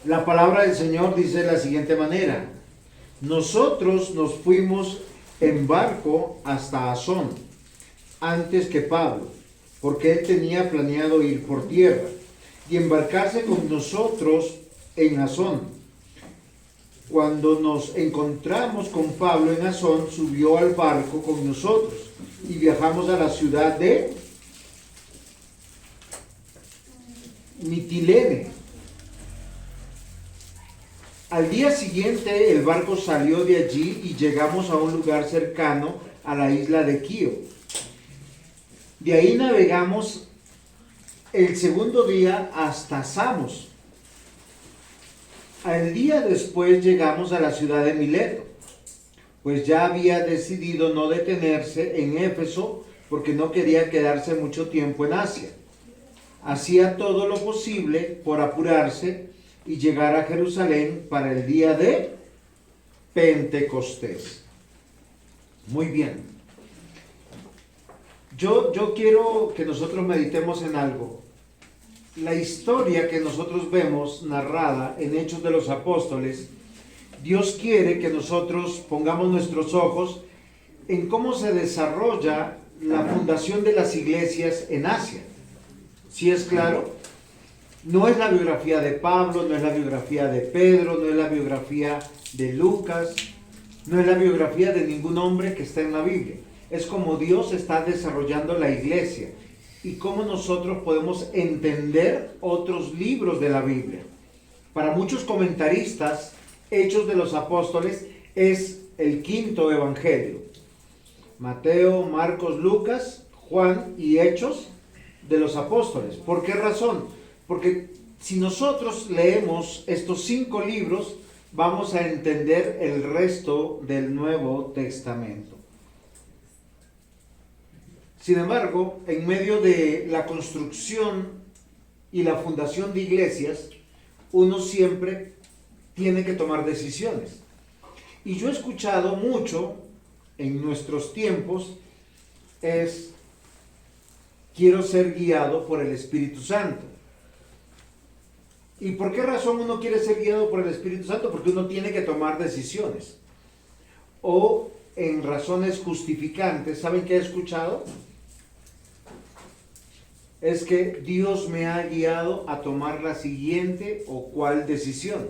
La palabra del Señor dice de la siguiente manera: nosotros nos fuimos en barco hasta Asón antes que Pablo, porque él tenía planeado ir por tierra y embarcarse con nosotros en Asón. Cuando nos encontramos con Pablo en Asón, subió al barco con nosotros y viajamos a la ciudad de Mitilene. Al día siguiente el barco salió de allí y llegamos a un lugar cercano a la isla de Quío. De ahí navegamos el segundo día hasta Samos. Al día después llegamos a la ciudad de Mileto, pues ya había decidido no detenerse en Éfeso porque no quería quedarse mucho tiempo en Asia. Hacía todo lo posible por apurarse y llegar a Jerusalén para el día de Pentecostés. Muy bien. Yo quiero que nosotros meditemos en algo. La historia que nosotros vemos narrada en Hechos de los Apóstoles, Dios quiere que nosotros pongamos nuestros ojos en cómo se desarrolla la fundación de las iglesias en Asia. ¿Sí es claro? No es la biografía de Pablo, no es la biografía de Pedro, no es la biografía de Lucas, no es la biografía de ningún hombre que está en la Biblia. Es como Dios está desarrollando la iglesia y cómo nosotros podemos entender otros libros de la Biblia. Para muchos comentaristas, Hechos de los Apóstoles es el quinto evangelio. Mateo, Marcos, Lucas, Juan y Hechos de los Apóstoles. ¿Por qué razón? Porque si nosotros leemos estos 5 libros, vamos a entender el resto del Nuevo Testamento. Sin embargo, en medio de la construcción y la fundación de iglesias, uno siempre tiene que tomar decisiones. Y yo he escuchado mucho en nuestros tiempos, quiero ser guiado por el Espíritu Santo. ¿Y por qué razón uno quiere ser guiado por el Espíritu Santo? Porque uno tiene que tomar decisiones. O en razones justificantes. ¿Saben qué he escuchado? Es que Dios me ha guiado a tomar la siguiente o cual decisión.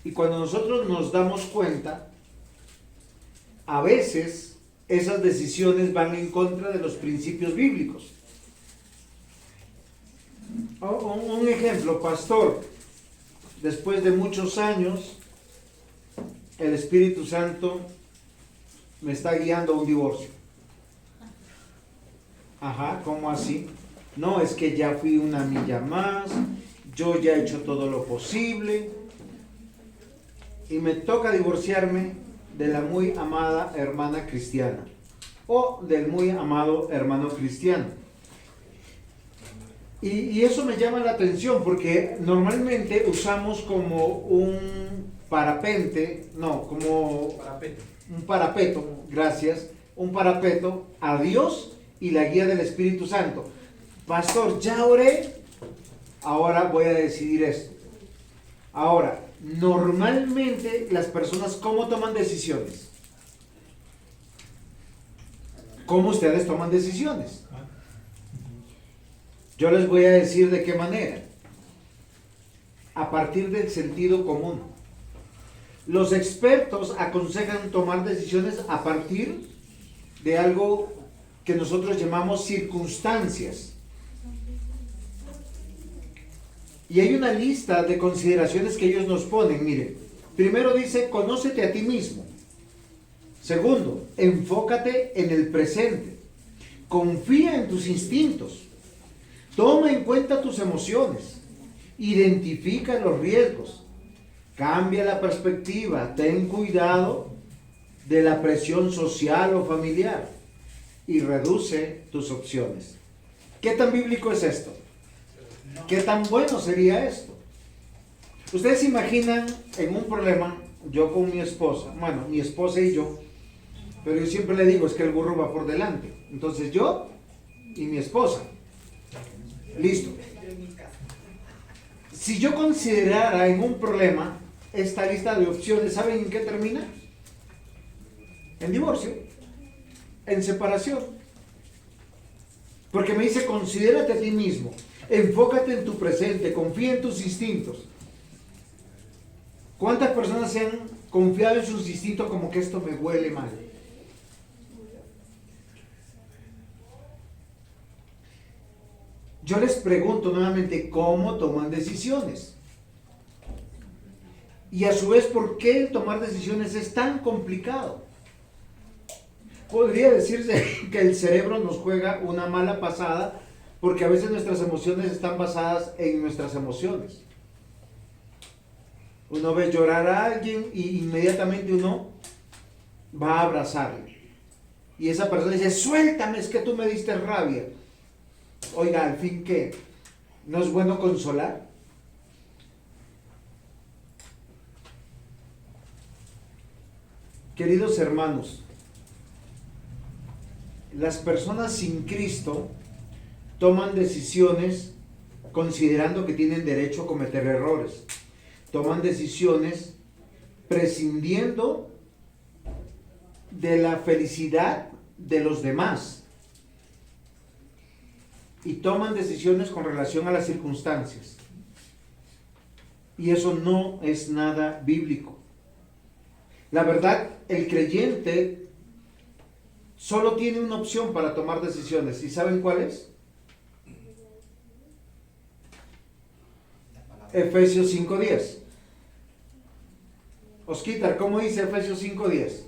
Y cuando nosotros nos damos cuenta, a veces esas decisiones van en contra de los principios bíblicos. Un ejemplo, pastor, después de muchos años, el Espíritu Santo me está guiando a un divorcio. Ajá, ¿cómo así? No, es que ya fui una milla más, yo ya he hecho todo lo posible y me toca divorciarme de la muy amada hermana cristiana o del muy amado hermano cristiano. Y eso me llama la atención porque normalmente usamos como un parapente, no, como un parapeto, gracias, un parapeto a Dios y la guía del Espíritu Santo. Pastor, ya oré, ahora voy a decidir esto. Ahora, normalmente las personas, ¿cómo toman decisiones? ¿Cómo ustedes toman decisiones? Yo les voy a decir de qué manera. A partir del sentido común. Los expertos aconsejan tomar decisiones a partir de algo que nosotros llamamos circunstancias. Y hay una lista de consideraciones que ellos nos ponen. Miren, primero dice, conócete a ti mismo. Segundo, enfócate en el presente. Confía en tus instintos. Toma en cuenta tus emociones. Identifica los riesgos. Cambia la perspectiva. Ten cuidado de la presión social o familiar. Y reduce tus opciones. ¿Qué tan bíblico es esto? ¿Qué tan bueno sería esto? Ustedes se imaginan en un problema, yo con mi esposa, bueno, mi esposa y yo, pero yo siempre le digo, es que el burro va por delante. Entonces yo y mi esposa. Listo. Si yo considerara en un problema esta lista de opciones, ¿saben en qué termina? En divorcio, en separación. Porque me dice, considérate a ti mismo, enfócate en tu presente, confía en tus instintos. ¿Cuántas personas se han confiado en sus instintos como que esto me huele mal? Yo les pregunto nuevamente, ¿cómo toman decisiones? Y a su vez, ¿por qué el tomar decisiones es tan complicado? Podría decirse que el cerebro nos juega una mala pasada porque a veces nuestras emociones están basadas en nuestras emociones. Uno ve llorar a alguien y inmediatamente uno va a abrazarle. Y esa persona dice, suéltame, es que tú me diste rabia. Oiga, al fin, ¿qué? ¿No es bueno consolar? Queridos hermanos, las personas sin Cristo toman decisiones considerando que tienen derecho a cometer errores. Toman decisiones prescindiendo de la felicidad de los demás. Y toman decisiones con relación a las circunstancias. Y eso no es nada bíblico. La verdad, el creyente solo tiene una opción para tomar decisiones. ¿Y saben cuál es? Efesios 5:10. Osquitar, ¿cómo dice Efesios 5:10?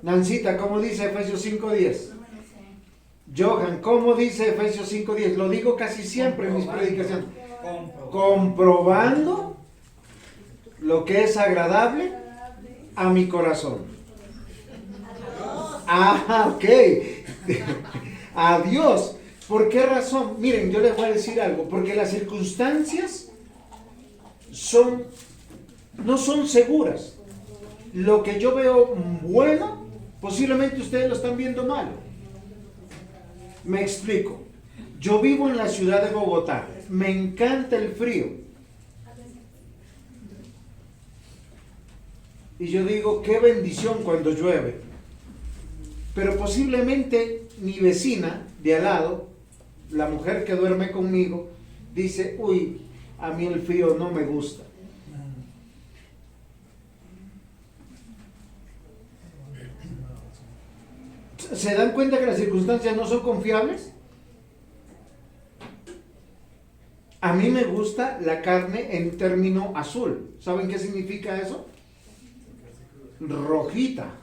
Nancita, ¿cómo dice Efesios 5:10? Johan, ¿cómo dice Efesios 5:10? Lo digo casi siempre en mis predicaciones. Comprobando lo que es agradable a mi corazón. Ah, ok. A Dios. ¿Por qué razón? Miren, yo les voy a decir algo. Porque las circunstancias no son seguras. Lo que yo veo bueno, posiblemente ustedes lo están viendo malo. Me explico. Yo vivo en la ciudad de Bogotá. Me encanta el frío. Y yo digo, qué bendición cuando llueve. Pero posiblemente mi vecina de al lado, la mujer que duerme conmigo, dice, uy, a mí el frío no me gusta. ¿Se dan cuenta que las circunstancias no son confiables? A mí me gusta la carne en término azul. ¿Saben qué significa eso? Rojita.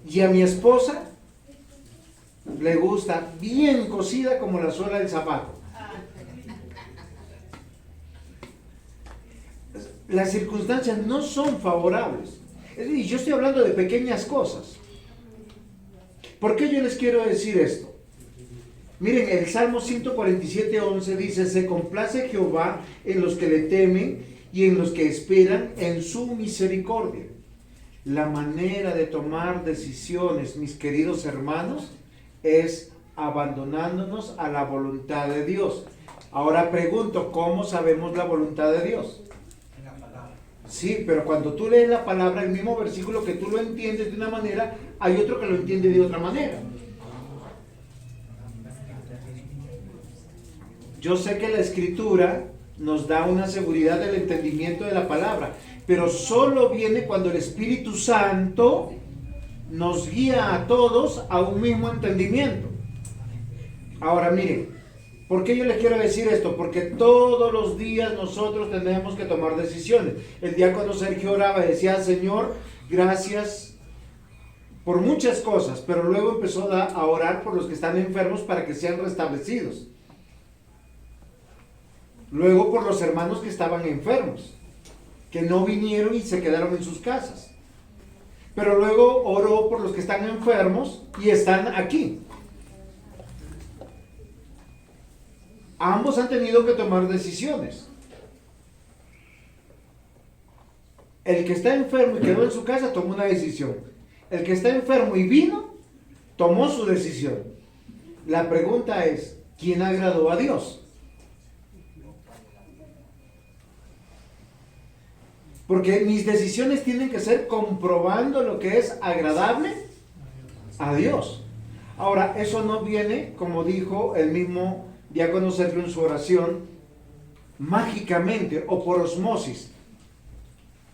Y a mi esposa le gusta bien cocida como la suela del zapato. Las circunstancias no son favorables. Y yo estoy hablando de pequeñas cosas. ¿Por qué yo les quiero decir esto? Miren, el Salmo 147:11 dice, se complace Jehová en los que le temen y en los que esperan en su misericordia. La manera de tomar decisiones, mis queridos hermanos, es abandonándonos a la voluntad de Dios. Ahora pregunto, ¿cómo sabemos la voluntad de Dios? Sí, pero cuando tú lees la palabra, el mismo versículo que tú lo entiendes de una manera, hay otro que lo entiende de otra manera. Yo sé que la Escritura nos da una seguridad del entendimiento de la palabra, pero solo viene cuando el Espíritu Santo nos guía a todos a un mismo entendimiento. Ahora miren, ¿por qué yo les quiero decir esto? Porque todos los días nosotros tenemos que tomar decisiones. El día cuando Sergio oraba decía, Señor, gracias por muchas cosas, pero luego empezó a orar por los que están enfermos para que sean restablecidos. Luego por los hermanos que estaban enfermos, que no vinieron y se quedaron en sus casas. Pero luego oró por los que están enfermos y están aquí. Ambos han tenido que tomar decisiones. El que está enfermo y quedó en su casa tomó una decisión. El que está enfermo y vino, tomó su decisión. La pregunta es, ¿quién agradó a Dios? Porque mis decisiones tienen que ser comprobando lo que es agradable a Dios. Ahora, eso no viene, como dijo el mismo diácono Sergio en su oración, mágicamente o por osmosis.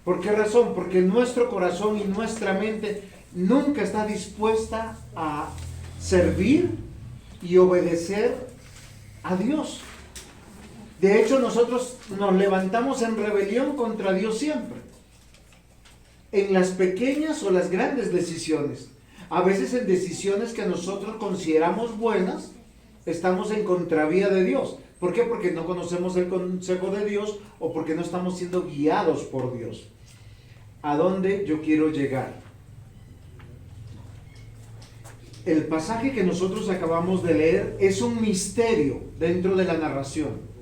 ¿Por qué razón? Porque nuestro corazón y nuestra mente nunca está dispuesta a servir y obedecer a Dios. De hecho, nosotros nos levantamos en rebelión contra Dios siempre, en las pequeñas o las grandes decisiones. A veces en decisiones que nosotros consideramos buenas, estamos en contravía de Dios. ¿Por qué? Porque no conocemos el consejo de Dios o porque no estamos siendo guiados por Dios. ¿A dónde yo quiero llegar? El pasaje que nosotros acabamos de leer es un misterio dentro de la narración.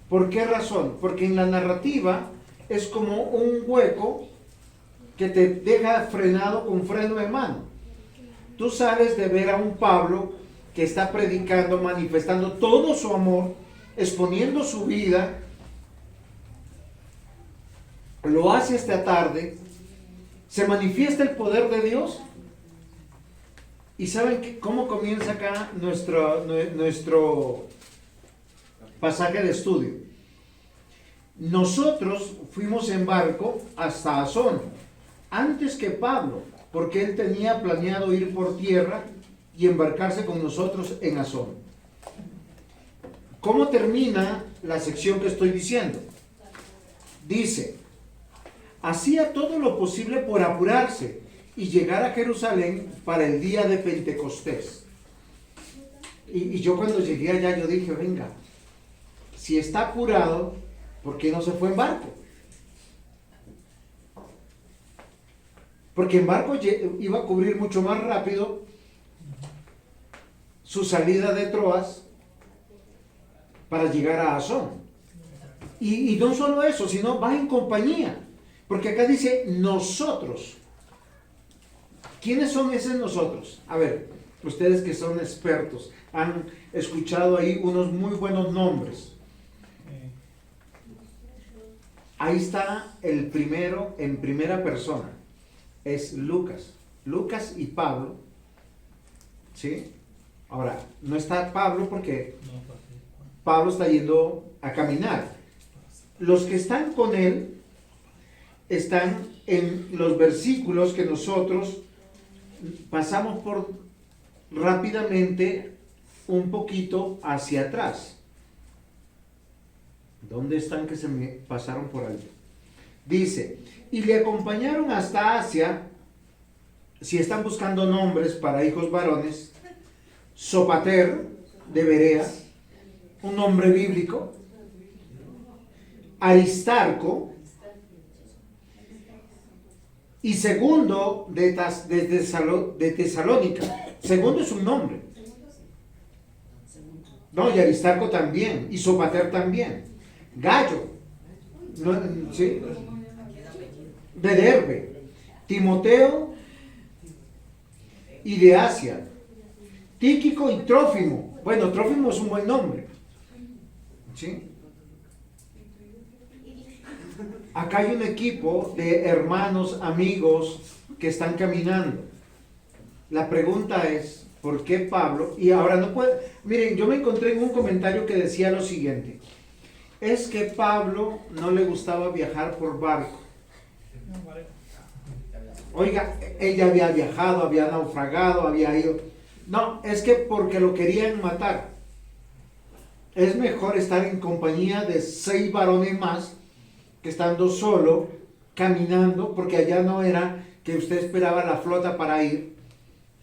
¿Por qué razón? Porque en la narrativa es como un hueco que te deja frenado con freno de mano. Tú sales de ver a un Pablo que está predicando, manifestando todo su amor, exponiendo su vida, lo hace esta tarde, se manifiesta el poder de Dios. ¿Y saben cómo comienza acá nuestro pasaje de estudio? Nosotros fuimos en barco hasta Asón, antes que Pablo, porque él tenía planeado ir por tierra y embarcarse con nosotros en Asón. ¿Cómo termina la sección que estoy diciendo? Dice: hacía todo lo posible por apurarse y llegar a Jerusalén para el día de Pentecostés. Y yo cuando llegué allá, yo dije, venga, si está apurado, ¿por qué no se fue en barco? Porque en barco iba a cubrir mucho más rápido su salida de Troas para llegar a Asón. Y no solo eso, sino va en compañía. Porque acá dice nosotros. ¿Quiénes son esos nosotros? A ver, ustedes que son expertos, han escuchado ahí unos muy buenos nombres. Ahí está el primero en primera persona. Es Lucas. Lucas y Pablo. ¿Sí? Ahora, no está Pablo porque Pablo está yendo a caminar. Los que están con él están en los versículos que nosotros pasamos por rápidamente un poquito hacia atrás. ¿Dónde están que se me pasaron por ahí? Dice, y le acompañaron hasta Asia. Si están buscando nombres para hijos varones, Sopater de Berea, un nombre bíblico, Aristarco, y Segundo de Tesalónica. Segundo es un nombre. No, y Aristarco también, y Sopater también. Gallo, ¿no? ¿Sí? De Derbe, Timoteo y de Asia, Tíquico y Trófimo. Bueno, Trófimo es un buen nombre. ¿Sí? Acá hay un equipo de hermanos, amigos que están caminando. La pregunta es, ¿por qué Pablo? Y ahora no puede. Miren, yo me encontré en un comentario que decía lo siguiente: es que Pablo no le gustaba viajar por barco. Oiga, ella había viajado, había naufragado, había ido. No, es que porque lo querían matar. Es mejor estar en compañía de 6 varones más que estando solo, caminando, porque allá no era que usted esperaba la flota para ir,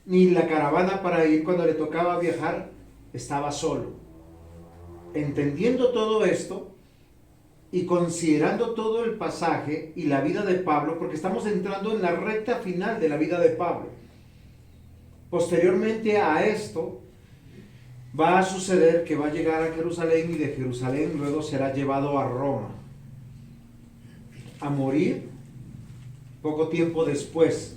ni la caravana para ir. Cuando le tocaba viajar, estaba solo. Entendiendo todo esto y considerando todo el pasaje y la vida de Pablo, porque estamos entrando en la recta final de la vida de Pablo. Posteriormente a esto, va a suceder que va a llegar a Jerusalén y de Jerusalén luego será llevado a Roma, a morir poco tiempo después.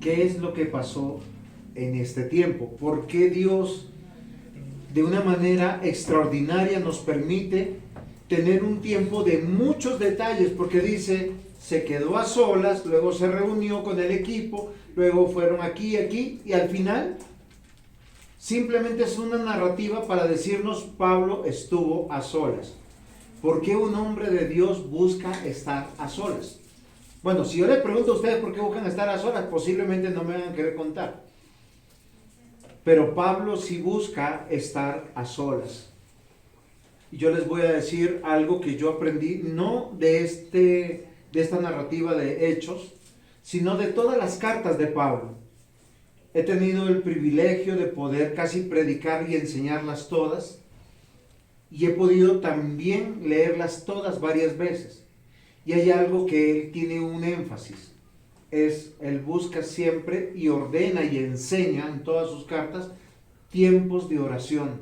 ¿Qué es lo que pasó en este tiempo? ¿Por qué Dios de una manera extraordinaria nos permite tener un tiempo de muchos detalles, porque dice, se quedó a solas, luego se reunió con el equipo, luego fueron aquí, y al final simplemente es una narrativa para decirnos, Pablo estuvo a solas. ¿Por qué un hombre de Dios busca estar a solas? Bueno, si yo les pregunto a ustedes por qué buscan estar a solas, posiblemente no me van a querer contar. Pero Pablo sí busca estar a solas. Y yo les voy a decir algo que yo aprendí, no de esta narrativa de Hechos, sino de todas las cartas de Pablo. He tenido el privilegio de poder casi predicar y enseñarlas todas, y he podido también leerlas todas varias veces. Y hay algo que él tiene un énfasis, él busca siempre y ordena y enseña en todas sus cartas tiempos de oración.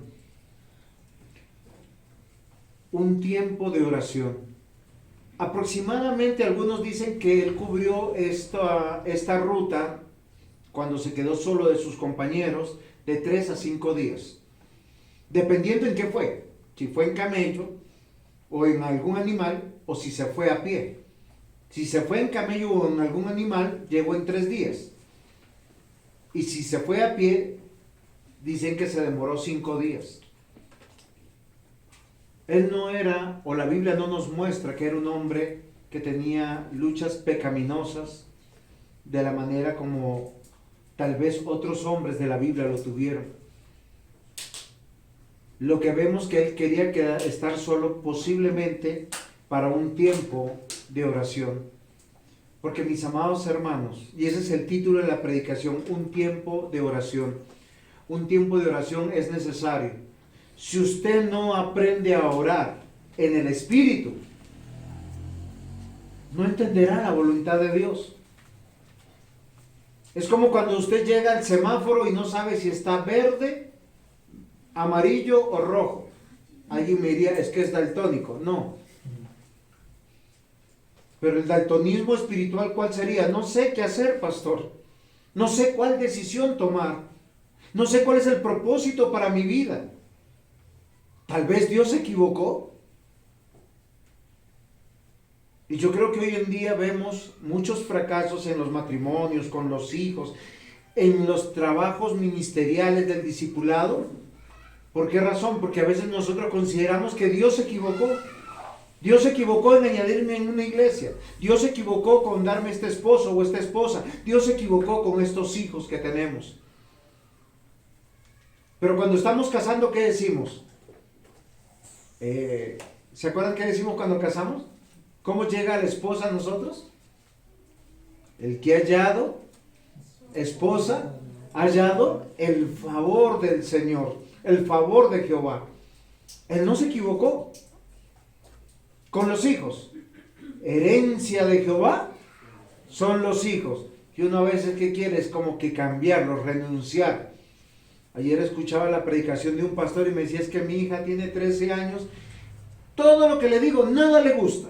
Un tiempo de oración. Aproximadamente algunos dicen que él cubrió esta ruta cuando se quedó solo de sus compañeros de 3 a 5 días. Dependiendo en qué fue. Si fue en camello o en algún animal o si se fue a pie. Si se fue en camello o en algún animal, llegó en 3 días. Y si se fue a pie, dicen que se demoró 5 días. Él no era, o la Biblia no nos muestra que era un hombre que tenía luchas pecaminosas de la manera como tal vez otros hombres de la Biblia lo tuvieron. Lo que vemos que él quería estar solo posiblemente para un tiempo de oración. Porque mis amados hermanos, y ese es el título de la predicación, un tiempo de oración. Un tiempo de oración es necesario. Si usted no aprende a orar en el Espíritu, no entenderá la voluntad de Dios. Es como cuando usted llega al semáforo y no sabe si está verde, amarillo o rojo. Alguien me diría, es que es daltónico. No. Pero el daltonismo espiritual, ¿cuál sería? No sé qué hacer, pastor. No sé cuál decisión tomar. No sé cuál es el propósito para mi vida. Tal vez Dios se equivocó. Y yo creo que hoy en día vemos muchos fracasos en los matrimonios, con los hijos, en los trabajos ministeriales del discipulado. ¿Por qué razón? Porque a veces nosotros consideramos que Dios se equivocó. Dios se equivocó en añadirme en una iglesia. Dios se equivocó con darme este esposo o esta esposa. Dios se equivocó con estos hijos que tenemos. Pero cuando estamos casando, ¿qué decimos? ¿Se acuerdan qué decimos cuando casamos? ¿Cómo llega la esposa a nosotros? El que ha hallado, esposa, ha hallado el favor del Señor, el favor de Jehová. Él no se equivocó. Con los hijos, herencia de Jehová son los hijos. Y uno a veces que quiere es como que cambiarlos, renunciar. Ayer escuchaba la predicación de un pastor y me decía, es que mi hija tiene 13 años, todo lo que le digo, nada le gusta.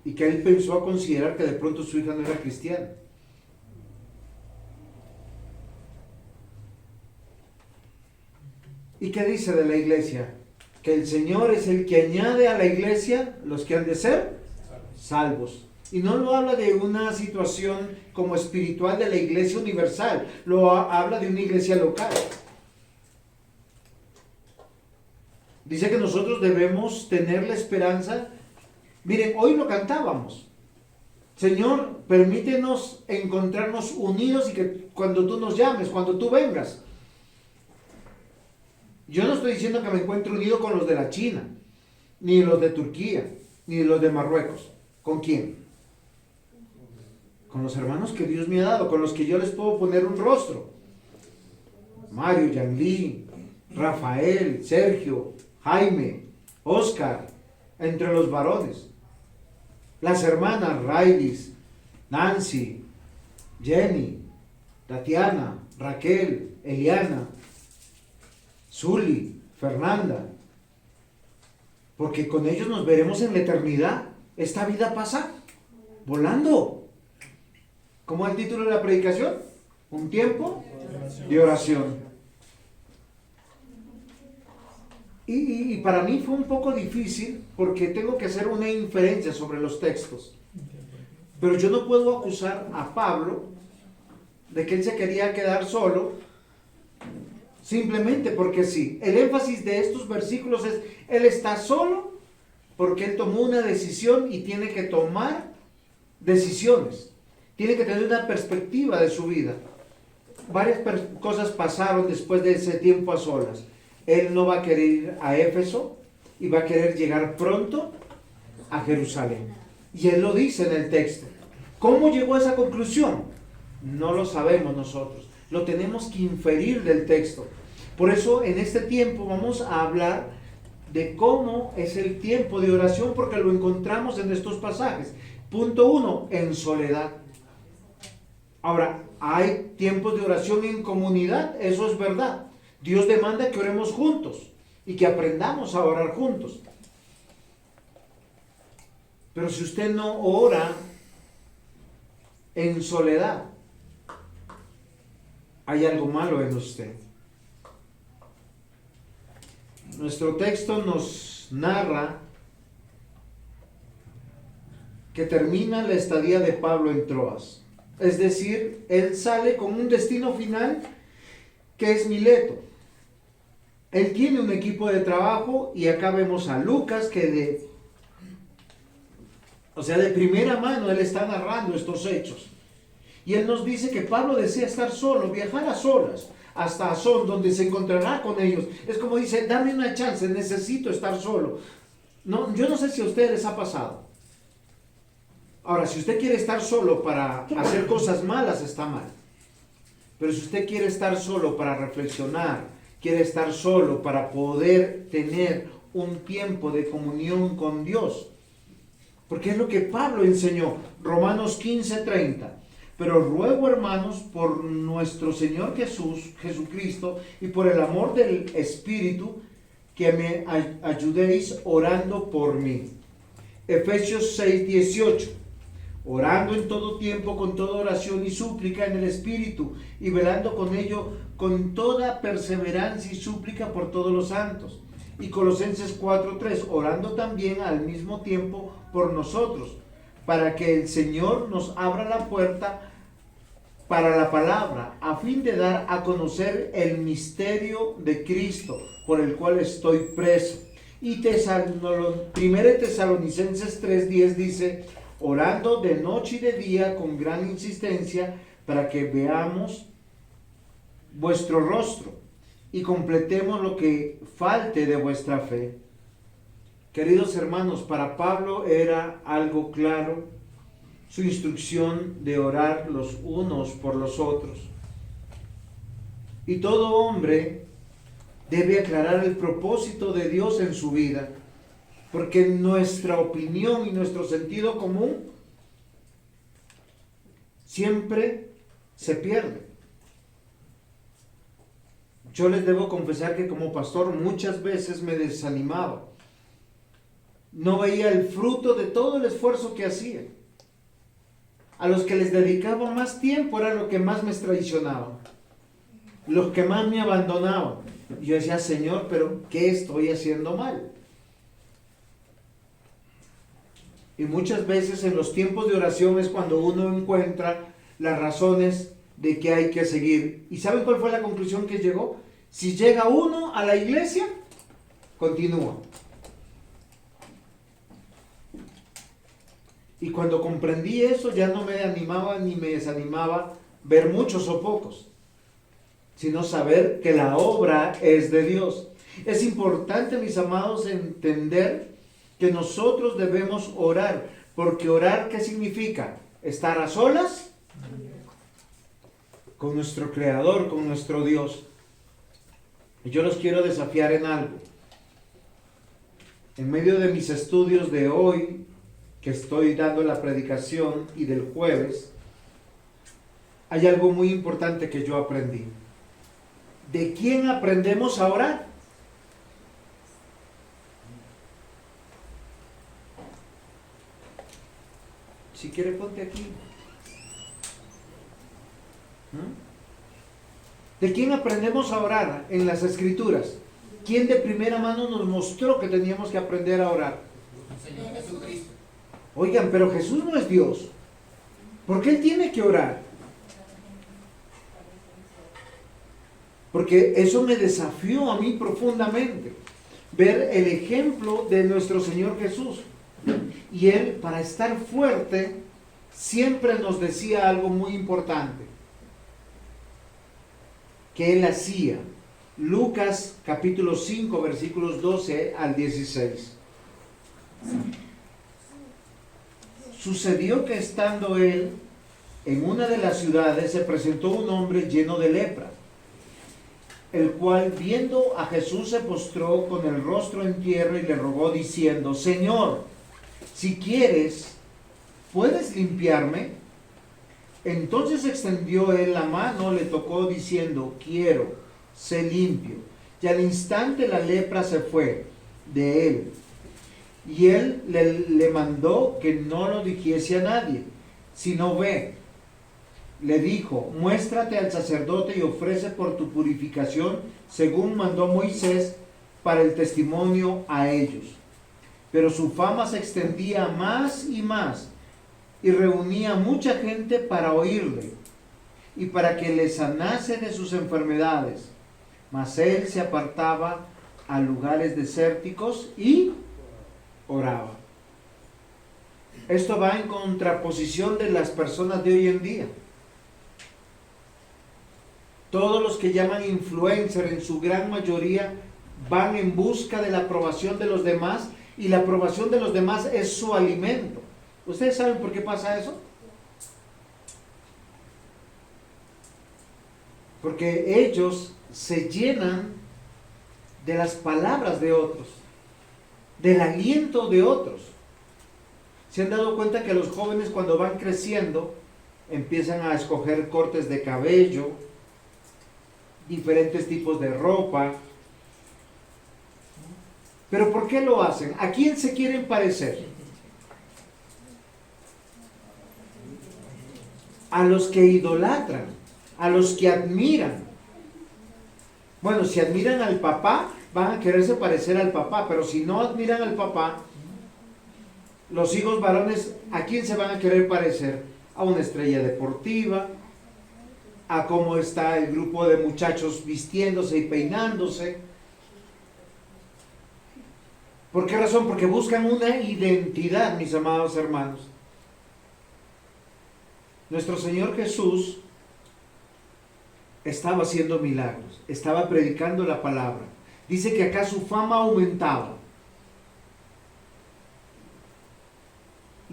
Y que él pensó a considerar que de pronto su hija no era cristiana. ¿Y qué dice de la iglesia? Que el Señor es el que añade a la iglesia los que han de ser salvos. Y no lo habla de una situación como espiritual de la iglesia universal, lo habla de una iglesia local. Dice que nosotros debemos tener la esperanza. Miren, hoy lo cantábamos. Señor, permítenos encontrarnos unidos y que cuando tú nos llames, cuando tú vengas. Yo no estoy diciendo que me encuentre unido con los de la China, ni los de Turquía, ni los de Marruecos. ¿Con quién? Con los hermanos que Dios me ha dado, con los que yo les puedo poner un rostro. Mario, Yanli, Rafael, Sergio, Jaime, Oscar, entre los varones. Las hermanas Raidis, Nancy, Jenny, Tatiana, Raquel, Eliana, Zuli, Fernanda. Porque con ellos nos veremos en la eternidad. Esta vida pasa volando. ¿Cómo es el título de la predicación? Un tiempo de oración. Y para mí fue un poco difícil porque tengo que hacer una inferencia sobre los textos. Pero yo no puedo acusar a Pablo de que él se quería quedar solo simplemente porque sí. El énfasis de estos versículos es, él está solo porque él tomó una decisión y tiene que tomar decisiones. Tiene que tener una perspectiva de su vida. Varias cosas pasaron después de ese tiempo a solas. Él no va a querer ir a Éfeso y va a querer llegar pronto a Jerusalén. Y él lo dice en el texto. ¿Cómo llegó a esa conclusión? No lo sabemos nosotros. Lo tenemos que inferir del texto. Por eso en este tiempo vamos a hablar de cómo es el tiempo de oración, porque lo encontramos en estos pasajes. Punto 1, en soledad. Ahora, hay tiempos de oración en comunidad, eso es verdad. Dios demanda que oremos juntos y que aprendamos a orar juntos. Pero si usted no ora en soledad, hay algo malo en usted. Nuestro texto nos narra que termina la estadía de Pablo en Troas. Es decir, él sale con un destino final que es Mileto. Él tiene un equipo de trabajo y acá vemos a Lucas que de primera mano él está narrando estos hechos. Y él nos dice que Pablo desea estar solo, viajar a solas hasta Asón, donde se encontrará con ellos. Es como dice, dame una chance, necesito estar solo. No, yo no sé si a ustedes les ha pasado. Ahora, si usted quiere estar solo para hacer cosas malas, está mal. Pero si usted quiere estar solo para reflexionar, quiere estar solo para poder tener un tiempo de comunión con Dios, porque es lo que Pablo enseñó, Romanos 15:30. Pero ruego, hermanos, por nuestro Señor Jesucristo, y por el amor del Espíritu, que me ayudéis orando por mí. Efesios 6:18. Orando en todo tiempo, con toda oración y súplica en el Espíritu, y velando con ello, con toda perseverancia y súplica por todos los santos. Y Colosenses 4:3, orando también al mismo tiempo por nosotros, para que el Señor nos abra la puerta para la palabra, a fin de dar a conocer el misterio de Cristo, por el cual estoy preso. Y 1 Tesalonicenses 3:10 dice, orando de noche y de día con gran insistencia, para que veamos vuestro rostro y completemos lo que falte de vuestra fe. Queridos hermanos, para Pablo era algo claro su instrucción de orar los unos por los otros. Y todo hombre debe aclarar el propósito de Dios en su vida, porque nuestra opinión y nuestro sentido común siempre se pierde. Yo les debo confesar que como pastor muchas veces me desanimaba. No veía el fruto de todo el esfuerzo que hacía. A los que les dedicaba más tiempo era lo que más me traicionaban, los que más me abandonaban. Y yo decía, Señor, pero ¿qué estoy haciendo mal? Y muchas veces en los tiempos de oración es cuando uno encuentra las razones de que hay que seguir. ¿Y saben cuál fue la conclusión que llegó? Si llega uno a la iglesia, continúa. Y cuando comprendí eso, ya no me animaba ni me desanimaba ver muchos o pocos, sino saber que la obra es de Dios. Es importante, mis amados, entender que nosotros debemos orar, porque orar, ¿qué significa? Estar a solas con nuestro Creador, con nuestro Dios. Y yo los quiero desafiar en algo. En medio de mis estudios de hoy, que estoy dando la predicación, y del jueves, hay algo muy importante que yo aprendí. ¿De quién aprendemos a orar? Si quiere, ponte aquí. ¿De quién aprendemos a orar en las Escrituras? ¿Quién de primera mano nos mostró que teníamos que aprender a orar? Señor Jesucristo. Oigan, pero Jesús no es Dios. ¿Por qué Él tiene que orar? Porque eso me desafió a mí profundamente. Ver el ejemplo de nuestro Señor Jesús. Y Él, para estar fuerte, siempre nos decía algo muy importante. Que Él hacía. Lucas capítulo 5, versículos 12 al 16. Sucedió que estando Él en una de las ciudades, se presentó un hombre lleno de lepra, el cual viendo a Jesús se postró con el rostro en tierra y le rogó diciendo: Señor, si quieres, ¿puedes limpiarme? Entonces extendió él la mano, le tocó diciendo: quiero, sé limpio. Y al instante la lepra se fue de él. Y él le mandó que no lo dijese a nadie, sino ve. Le dijo: muéstrate al sacerdote y ofrece por tu purificación, según mandó Moisés, para el testimonio a ellos. Pero su fama se extendía más y más, y reunía mucha gente para oírle, y para que le sanase de sus enfermedades. Mas él se apartaba a lugares desérticos y oraba. Esto va en contraposición de las personas de hoy en día. Todos los que llaman influencer, en su gran mayoría, van en busca de la aprobación de los demás, y la aprobación de los demás es su alimento. ¿Ustedes saben por qué pasa eso? Porque ellos se llenan de las palabras de otros, del aliento de otros. ¿Se han dado cuenta que los jóvenes, cuando van creciendo, empiezan a escoger cortes de cabello, diferentes tipos de ropa? ¿Pero por qué lo hacen? ¿A quién se quieren parecer? A los que idolatran, a los que admiran. Bueno, si admiran al papá, van a quererse parecer al papá, pero si no admiran al papá, los hijos varones, ¿a quién se van a querer parecer? A una estrella deportiva, a cómo está el grupo de muchachos vistiéndose y peinándose. ¿Por qué razón? Porque buscan una identidad, mis amados hermanos. Nuestro Señor Jesús estaba haciendo milagros, estaba predicando la palabra. Dice que acá su fama aumentaba.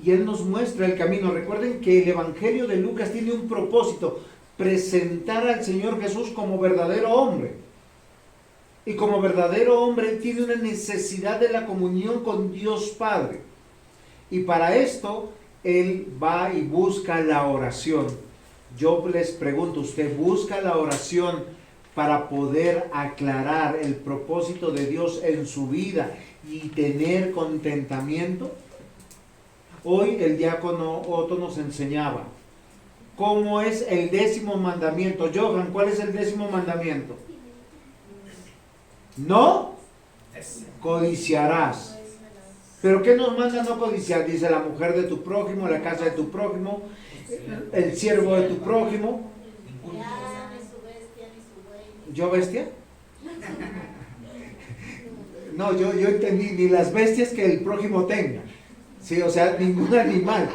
Y Él nos muestra el camino. Recuerden que el Evangelio de Lucas tiene un propósito: presentar al Señor Jesús como verdadero hombre. Y como verdadero hombre, Él tiene una necesidad de la comunión con Dios Padre. Y para esto, Él va y busca la oración. Yo les pregunto, ¿usted busca la oración para poder aclarar el propósito de Dios en su vida y tener contentamiento? Hoy el diácono Otto nos enseñaba cómo es el 10º mandamiento. Johan, ¿cuál es el 10º mandamiento? No codiciarás. ¿Pero qué nos manda no codiciar? Dice: la mujer de tu prójimo, la casa de tu prójimo, el siervo de tu prójimo. ¿Yo bestia? No, yo entendí, ni las bestias que el prójimo tenga. Sí, o sea, ningún animal.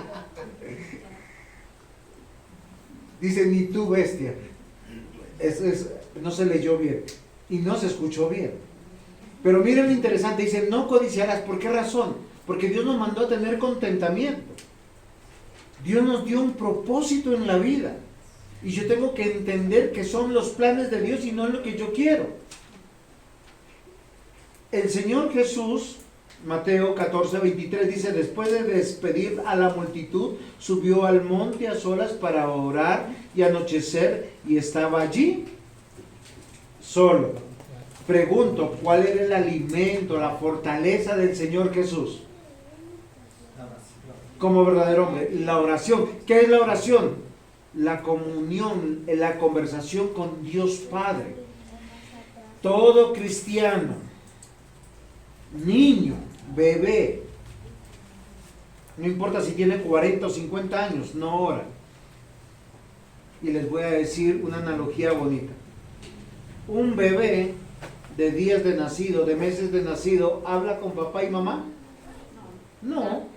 Dice: ni tú bestia. No se leyó bien y no se escuchó bien. Pero miren lo interesante, dice: no codiciarás. ¿Por qué razón? Porque Dios nos mandó a tener contentamiento. Dios nos dio un propósito en la vida. Y yo tengo que entender que son los planes de Dios y no lo que yo quiero. El Señor Jesús, Mateo 14:23, dice: después de despedir a la multitud, subió al monte a solas para orar y anochecer, y estaba allí solo. Pregunto, ¿cuál era el alimento, la fortaleza del Señor Jesús? Como verdadero hombre, la oración. ¿Qué es la oración? la comunión, la conversación con Dios Padre. Todo cristiano, niño, bebé, no importa si tiene 40 o 50 años, no ora. Y les voy a decir una analogía bonita. Un bebé de días de nacido, de meses de nacido, ¿habla con papá y mamá? No.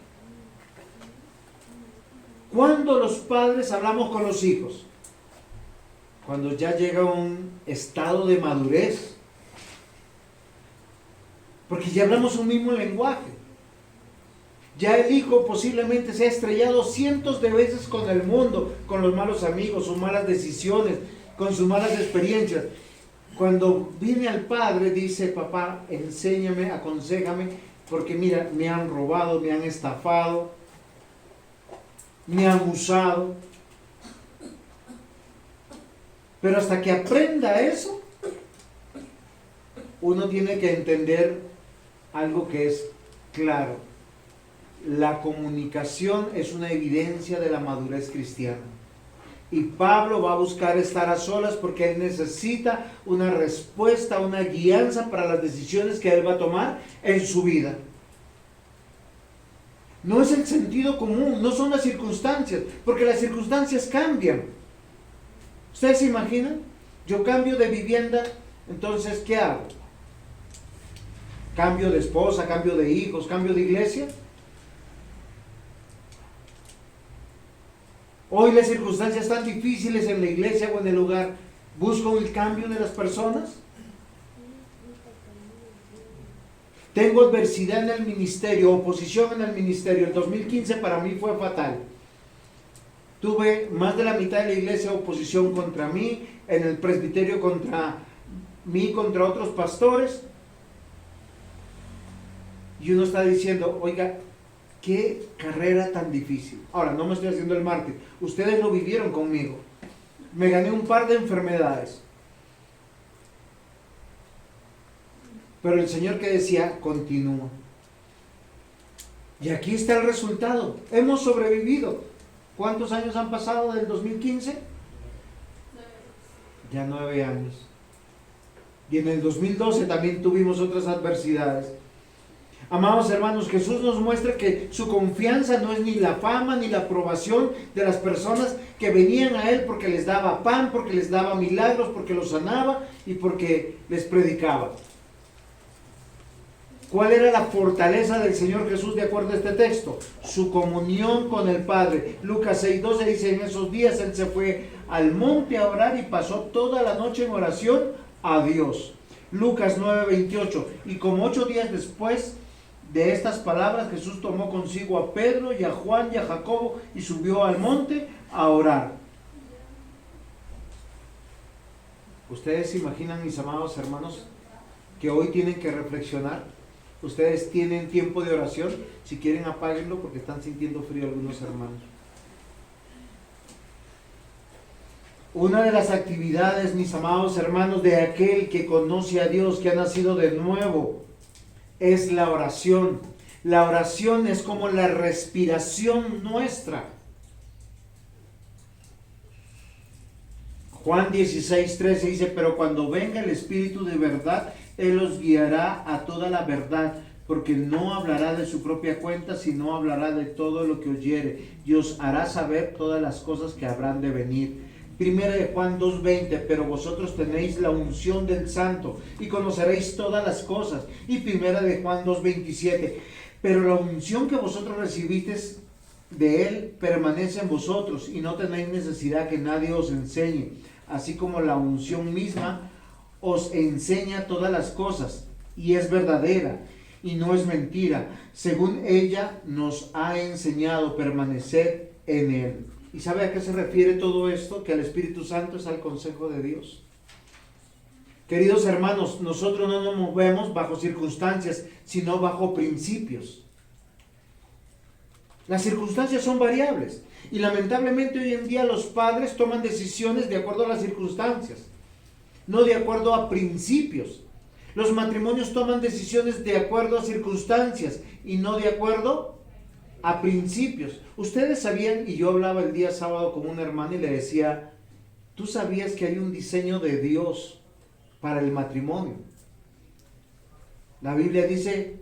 ¿Cuándo los padres hablamos con los hijos? Cuando ya llega un estado de madurez. Porque ya hablamos un mismo lenguaje. Ya el hijo posiblemente se ha estrellado cientos de veces con el mundo, con los malos amigos, sus malas decisiones, con sus malas experiencias. Cuando viene al padre, dice: papá, enséñame, aconséjame, porque mira, me han robado, me han estafado, me han usado. Pero hasta que aprenda eso, uno tiene que entender algo que es claro. La comunicación es una evidencia de la madurez cristiana. Y Pablo va a buscar estar a solas porque él necesita una respuesta, una guianza para las decisiones que él va a tomar en su vida. No es el sentido común, no son las circunstancias, porque las circunstancias cambian. ¿Ustedes se imaginan? Yo cambio de vivienda, entonces ¿qué hago? ¿Cambio de esposa, cambio de hijos, cambio de iglesia? Hoy las circunstancias están difíciles en la iglesia o en el lugar. ¿Busco el cambio de las personas? Tengo adversidad en el ministerio, oposición en el ministerio. El 2015 para mí fue fatal. Tuve más de la mitad de la iglesia oposición contra mí, en el presbiterio contra mí, contra otros pastores. Y uno está diciendo: oiga, qué carrera tan difícil. Ahora, no me estoy haciendo el mártir. Ustedes lo vivieron conmigo. Me gané un par de enfermedades. Pero el Señor que decía: continúa. Y aquí está el resultado. Hemos sobrevivido. ¿Cuántos años han pasado del 2015? Ya 9 años. Y en el 2012 también tuvimos otras adversidades. Amados hermanos, Jesús nos muestra que su confianza no es ni la fama ni la aprobación de las personas que venían a Él porque les daba pan, porque les daba milagros, porque los sanaba y porque les predicaba. ¿Cuál era la fortaleza del Señor Jesús de acuerdo a este texto? Su comunión con el Padre. Lucas 6:12 dice: en esos días Él se fue al monte a orar y pasó toda la noche en oración a Dios. Lucas 9:28. Y como 8 días después de estas palabras, Jesús tomó consigo a Pedro y a Juan y a Jacobo y subió al monte a orar. ¿Ustedes se imaginan, mis amados hermanos, que hoy tienen que reflexionar? Ustedes tienen tiempo de oración. Si quieren, apáguenlo porque están sintiendo frío algunos hermanos. Una de las actividades, mis amados hermanos, de aquel que conoce a Dios, que ha nacido de nuevo, es la oración. La oración es como la respiración nuestra. Juan 16:13 dice: pero cuando venga el Espíritu de verdad, Él os guiará a toda la verdad, porque no hablará de su propia cuenta, sino hablará de todo lo que oyere, y os hará saber todas las cosas que habrán de venir. Primera de Juan 2:20, pero vosotros tenéis la unción del Santo y conoceréis todas las cosas. Y primera de Juan 2:27, pero la unción que vosotros recibisteis de Él permanece en vosotros y no tenéis necesidad que nadie os enseñe, así como la unción misma os enseña todas las cosas y es verdadera y no es mentira. Según ella nos ha enseñado, permanecer en Él. ¿Y sabe a qué se refiere todo esto? Que el Espíritu Santo es al consejo de Dios. Queridos hermanos, nosotros no nos movemos bajo circunstancias, sino bajo principios. Las circunstancias son variables y lamentablemente hoy en día los padres toman decisiones de acuerdo a las circunstancias, no de acuerdo a principios. Los matrimonios toman decisiones de acuerdo a circunstancias y no de acuerdo a principios. Ustedes sabían, y yo hablaba el día sábado con una hermana y le decía, ¿tú sabías que hay un diseño de Dios para el matrimonio? La Biblia dice,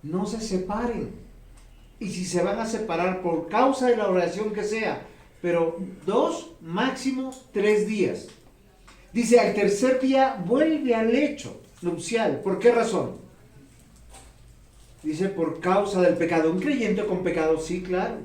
no se separen. Y si se van a separar por causa de la oración que sea, pero 2, máximo 3 días. Dice, al tercer día vuelve al lecho nupcial. ¿Por qué razón? Dice, por causa del pecado. ¿Un creyente con pecado? Sí, claro.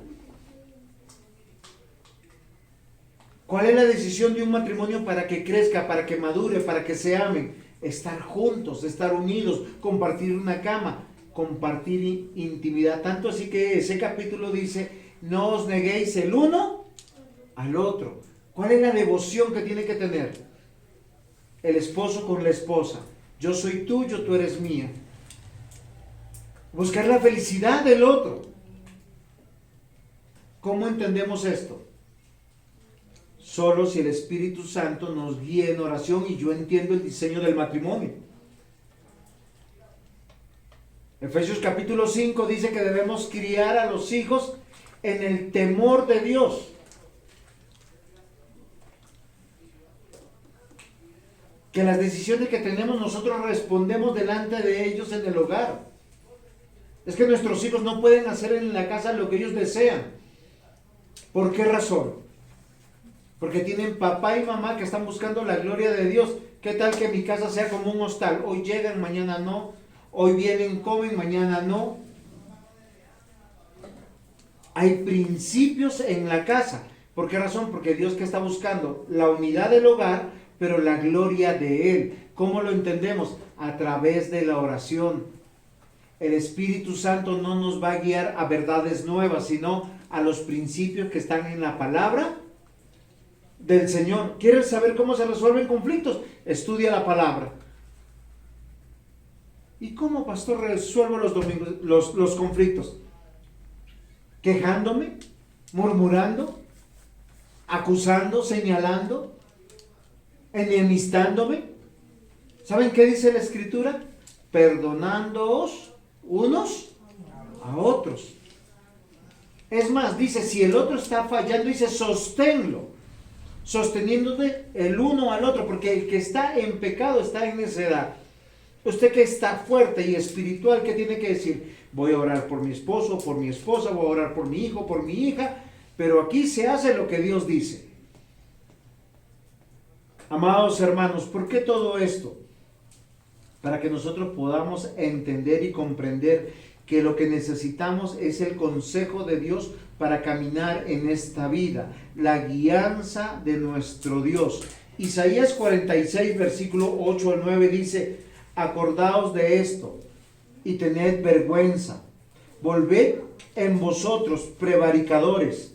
¿Cuál es la decisión de un matrimonio para que crezca, para que madure, para que se amen? Estar juntos, estar unidos, compartir una cama, compartir intimidad. Tanto así que ese capítulo dice, no os neguéis el uno al otro. ¿Cuál es la devoción que tiene que tener el esposo con la esposa? Yo soy tuyo, tú eres mía. Buscar la felicidad del otro. ¿Cómo entendemos esto? Solo si el Espíritu Santo nos guía en oración y yo entiendo el diseño del matrimonio. Efesios capítulo 5 dice que debemos criar a los hijos en el temor de Dios. Que las decisiones que tenemos nosotros respondemos delante de ellos en el hogar. Es que nuestros hijos no pueden hacer en la casa lo que ellos desean. ¿Por qué razón? Porque tienen papá y mamá que están buscando la gloria de Dios. ¿Qué tal que mi casa sea como un hostal? Hoy llegan, mañana no. Hoy vienen, comen, mañana no. Hay principios en la casa. ¿Por qué razón? Porque Dios que está buscando la unidad del hogar, pero la gloria de Él. ¿Cómo lo entendemos? A través de la oración. El Espíritu Santo no nos va a guiar a verdades nuevas, sino a los principios que están en la palabra del Señor. ¿Quieres saber cómo se resuelven conflictos? Estudia la palabra. ¿Y cómo, pastor, resuelvo los conflictos? ¿Quejándome? ¿Murmurando? ¿Acusando? ¿Señalando? ¿Enemistándome? ¿Saben qué dice la Escritura? Perdonándoos unos a otros. Es más, dice, si el otro está fallando, dice, sosténlo. Sosteniéndote el uno al otro, porque el que está en pecado está en necedad. Usted que está fuerte y espiritual, ¿qué tiene que decir? Voy a orar por mi esposo, por mi esposa, voy a orar por mi hijo, por mi hija, pero aquí se hace lo que Dios dice. Amados hermanos, ¿por qué todo esto? Para que nosotros podamos entender y comprender que lo que necesitamos es el consejo de Dios para caminar en esta vida, la guianza de nuestro Dios. Isaías 46, versículo 8 al 9 dice, acordaos de esto y tened vergüenza, volved en vosotros prevaricadores,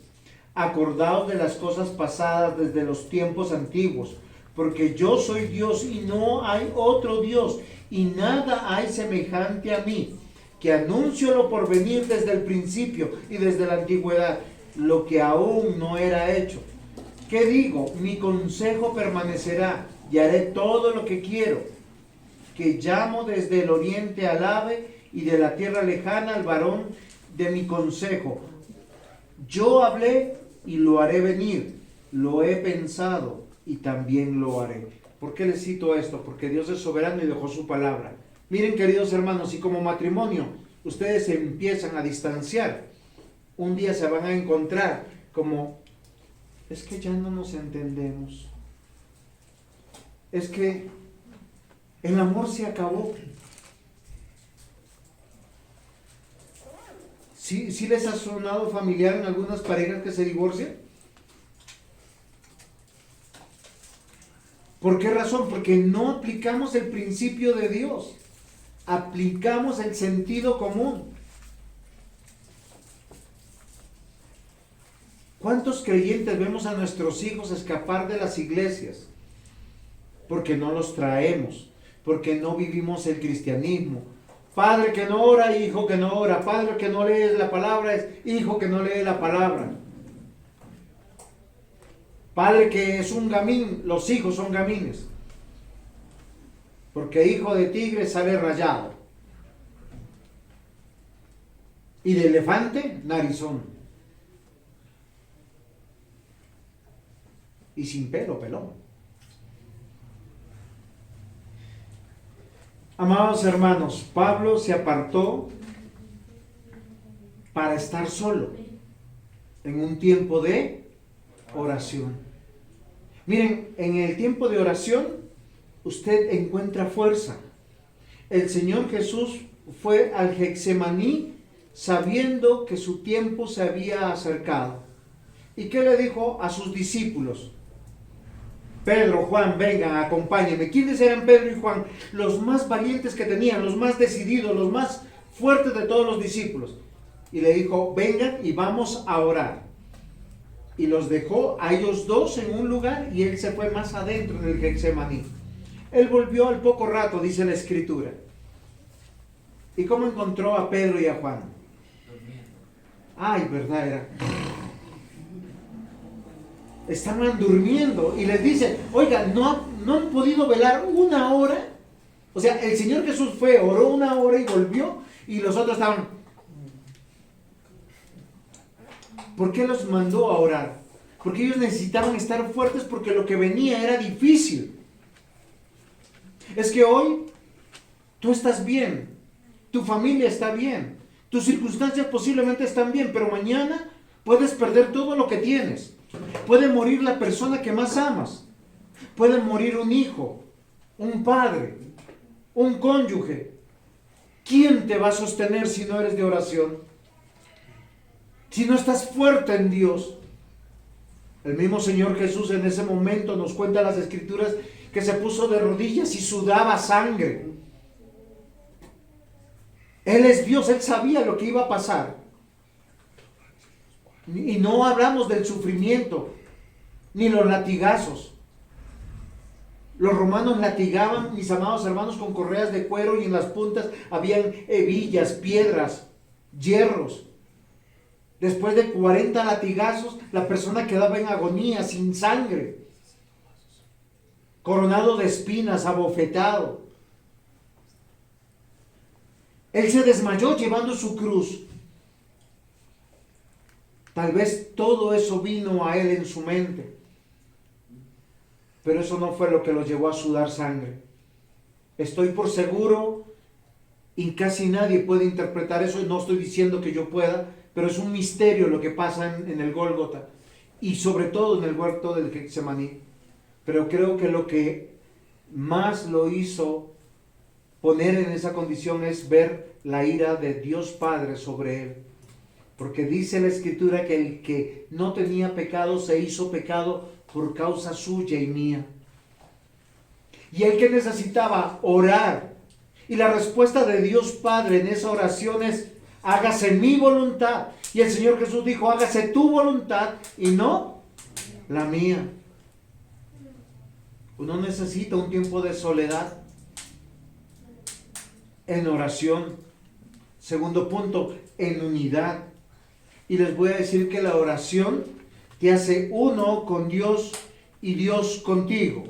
acordaos de las cosas pasadas desde los tiempos antiguos, porque yo soy Dios y no hay otro Dios, y nada hay semejante a mí, que anuncio lo por venir desde el principio y desde la antigüedad, lo que aún no era hecho. ¿Qué digo? Mi consejo permanecerá y haré todo lo que quiero, que llamo desde el oriente al ave y de la tierra lejana al varón de mi consejo. Yo hablé y lo haré venir, lo he pensado y también lo haré. ¿Por qué les cito esto? Porque Dios es soberano y dejó su palabra. Miren, queridos hermanos, si como matrimonio ustedes se empiezan a distanciar, un día se van a encontrar como, es que ya no nos entendemos. Es que el amor se acabó. ¿Sí les ha sonado familiar en algunas parejas que se divorcian? ¿Por qué razón? Porque no aplicamos el principio de Dios. Aplicamos el sentido común. ¿Cuántos creyentes vemos a nuestros hijos escapar de las iglesias? Porque no los traemos, porque no vivimos el cristianismo. Padre que no ora, hijo que no ora. Padre que no lee la palabra, es hijo que no lee la palabra. Padre que es un gamín, los hijos son gamines. Porque hijo de tigre sale rayado. Y de elefante, narizón. Y sin pelo, pelón. Amados hermanos, Pablo se apartó para estar solo en un tiempo de oración. Miren, en el tiempo de oración usted encuentra fuerza. El Señor Jesús fue al Getsemaní sabiendo que su tiempo se había acercado. ¿Y qué le dijo a sus discípulos? Pedro, Juan, vengan, acompáñenme. ¿Quiénes eran Pedro y Juan? Los más valientes que tenían, los más decididos, los más fuertes de todos los discípulos. Y le dijo, vengan y vamos a orar. Y los dejó a ellos dos en un lugar y él se fue más adentro en el Getsemaní. Él volvió al poco rato, dice la Escritura. ¿Y cómo encontró a Pedro y a Juan? Durmiendo. Ay, verdad era. Estaban durmiendo y les dice, oiga, ¿no han podido velar una hora? O sea, el Señor Jesús fue, oró una hora y volvió y los otros estaban. ¿Por qué los mandó a orar? Porque ellos necesitaban estar fuertes porque lo que venía era difícil. Es que hoy tú estás bien, tu familia está bien, tus circunstancias posiblemente están bien, pero mañana puedes perder todo lo que tienes. Puede morir la persona que más amas. Puede morir un hijo, un padre, un cónyuge. ¿Quién te va a sostener si no eres de oración? Si no estás fuerte en Dios. El mismo Señor Jesús en ese momento nos cuenta las Escrituras que se puso de rodillas y sudaba sangre. Él es Dios, Él sabía lo que iba a pasar. Y no hablamos del sufrimiento, ni los latigazos. Los romanos latigaban, mis amados hermanos, con correas de cuero y en las puntas habían hebillas, piedras, hierros. Después de 40 latigazos, la persona quedaba en agonía, sin sangre, coronado de espinas, abofetado. Él se desmayó llevando su cruz. Tal vez todo eso vino a él en su mente, pero eso no fue lo que lo llevó a sudar sangre. Estoy por seguro, y casi nadie puede interpretar eso, y no estoy diciendo que yo pueda, pero es un misterio lo que pasa en el Gólgota, y sobre todo en el huerto del Getsemaní. Pero creo que lo que más lo hizo poner en esa condición es ver la ira de Dios Padre sobre él. Porque dice la Escritura que el que no tenía pecado se hizo pecado por causa suya y mía. Y el que necesitaba orar. Y la respuesta de Dios Padre en esa oración es, hágase mi voluntad. Y el Señor Jesús dijo, hágase tu voluntad y no la mía. Uno necesita un tiempo de soledad en oración. Segundo punto, en unidad. Y les voy a decir que la oración te hace uno con Dios y Dios contigo.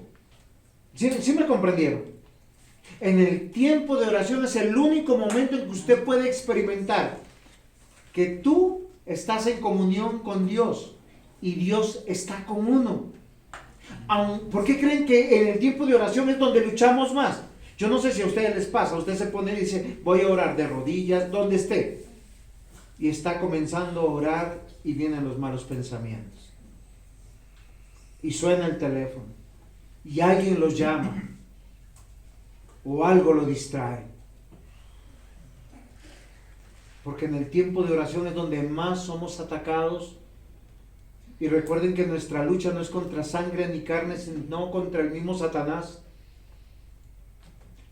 ¿Sí me comprendieron? En el tiempo de oración es el único momento en que usted puede experimentar que tú estás en comunión con Dios y Dios está con uno. ¿Por qué creen que en el tiempo de oración es donde luchamos más? Yo no sé si a ustedes les pasa, usted se pone y dice, voy a orar de rodillas, donde esté. Y está comenzando a orar y vienen los malos pensamientos. Y suena el teléfono. Y alguien los llama. O algo lo distrae. Porque en el tiempo de oración es donde más somos atacados. Y recuerden que nuestra lucha no es contra sangre ni carne, sino contra el mismo Satanás.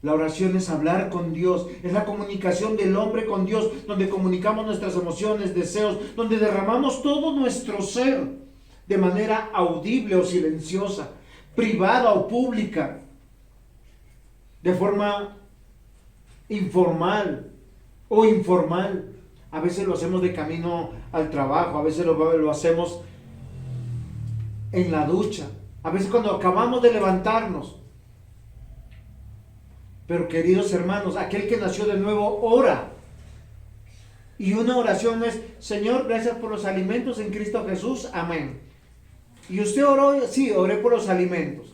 La oración es hablar con Dios, es la comunicación del hombre con Dios, donde comunicamos nuestras emociones, deseos, donde derramamos todo nuestro ser de manera audible o silenciosa, privada o pública, de forma informal o informal. A veces lo hacemos de camino al trabajo, a veces lo hacemos en la ducha, a veces cuando acabamos de levantarnos. Pero queridos hermanos, aquel que nació de nuevo ora Y una oración no es, Señor, gracias por los alimentos en Cristo Jesús, amén. ¿Y usted oró? Sí, oré por los alimentos.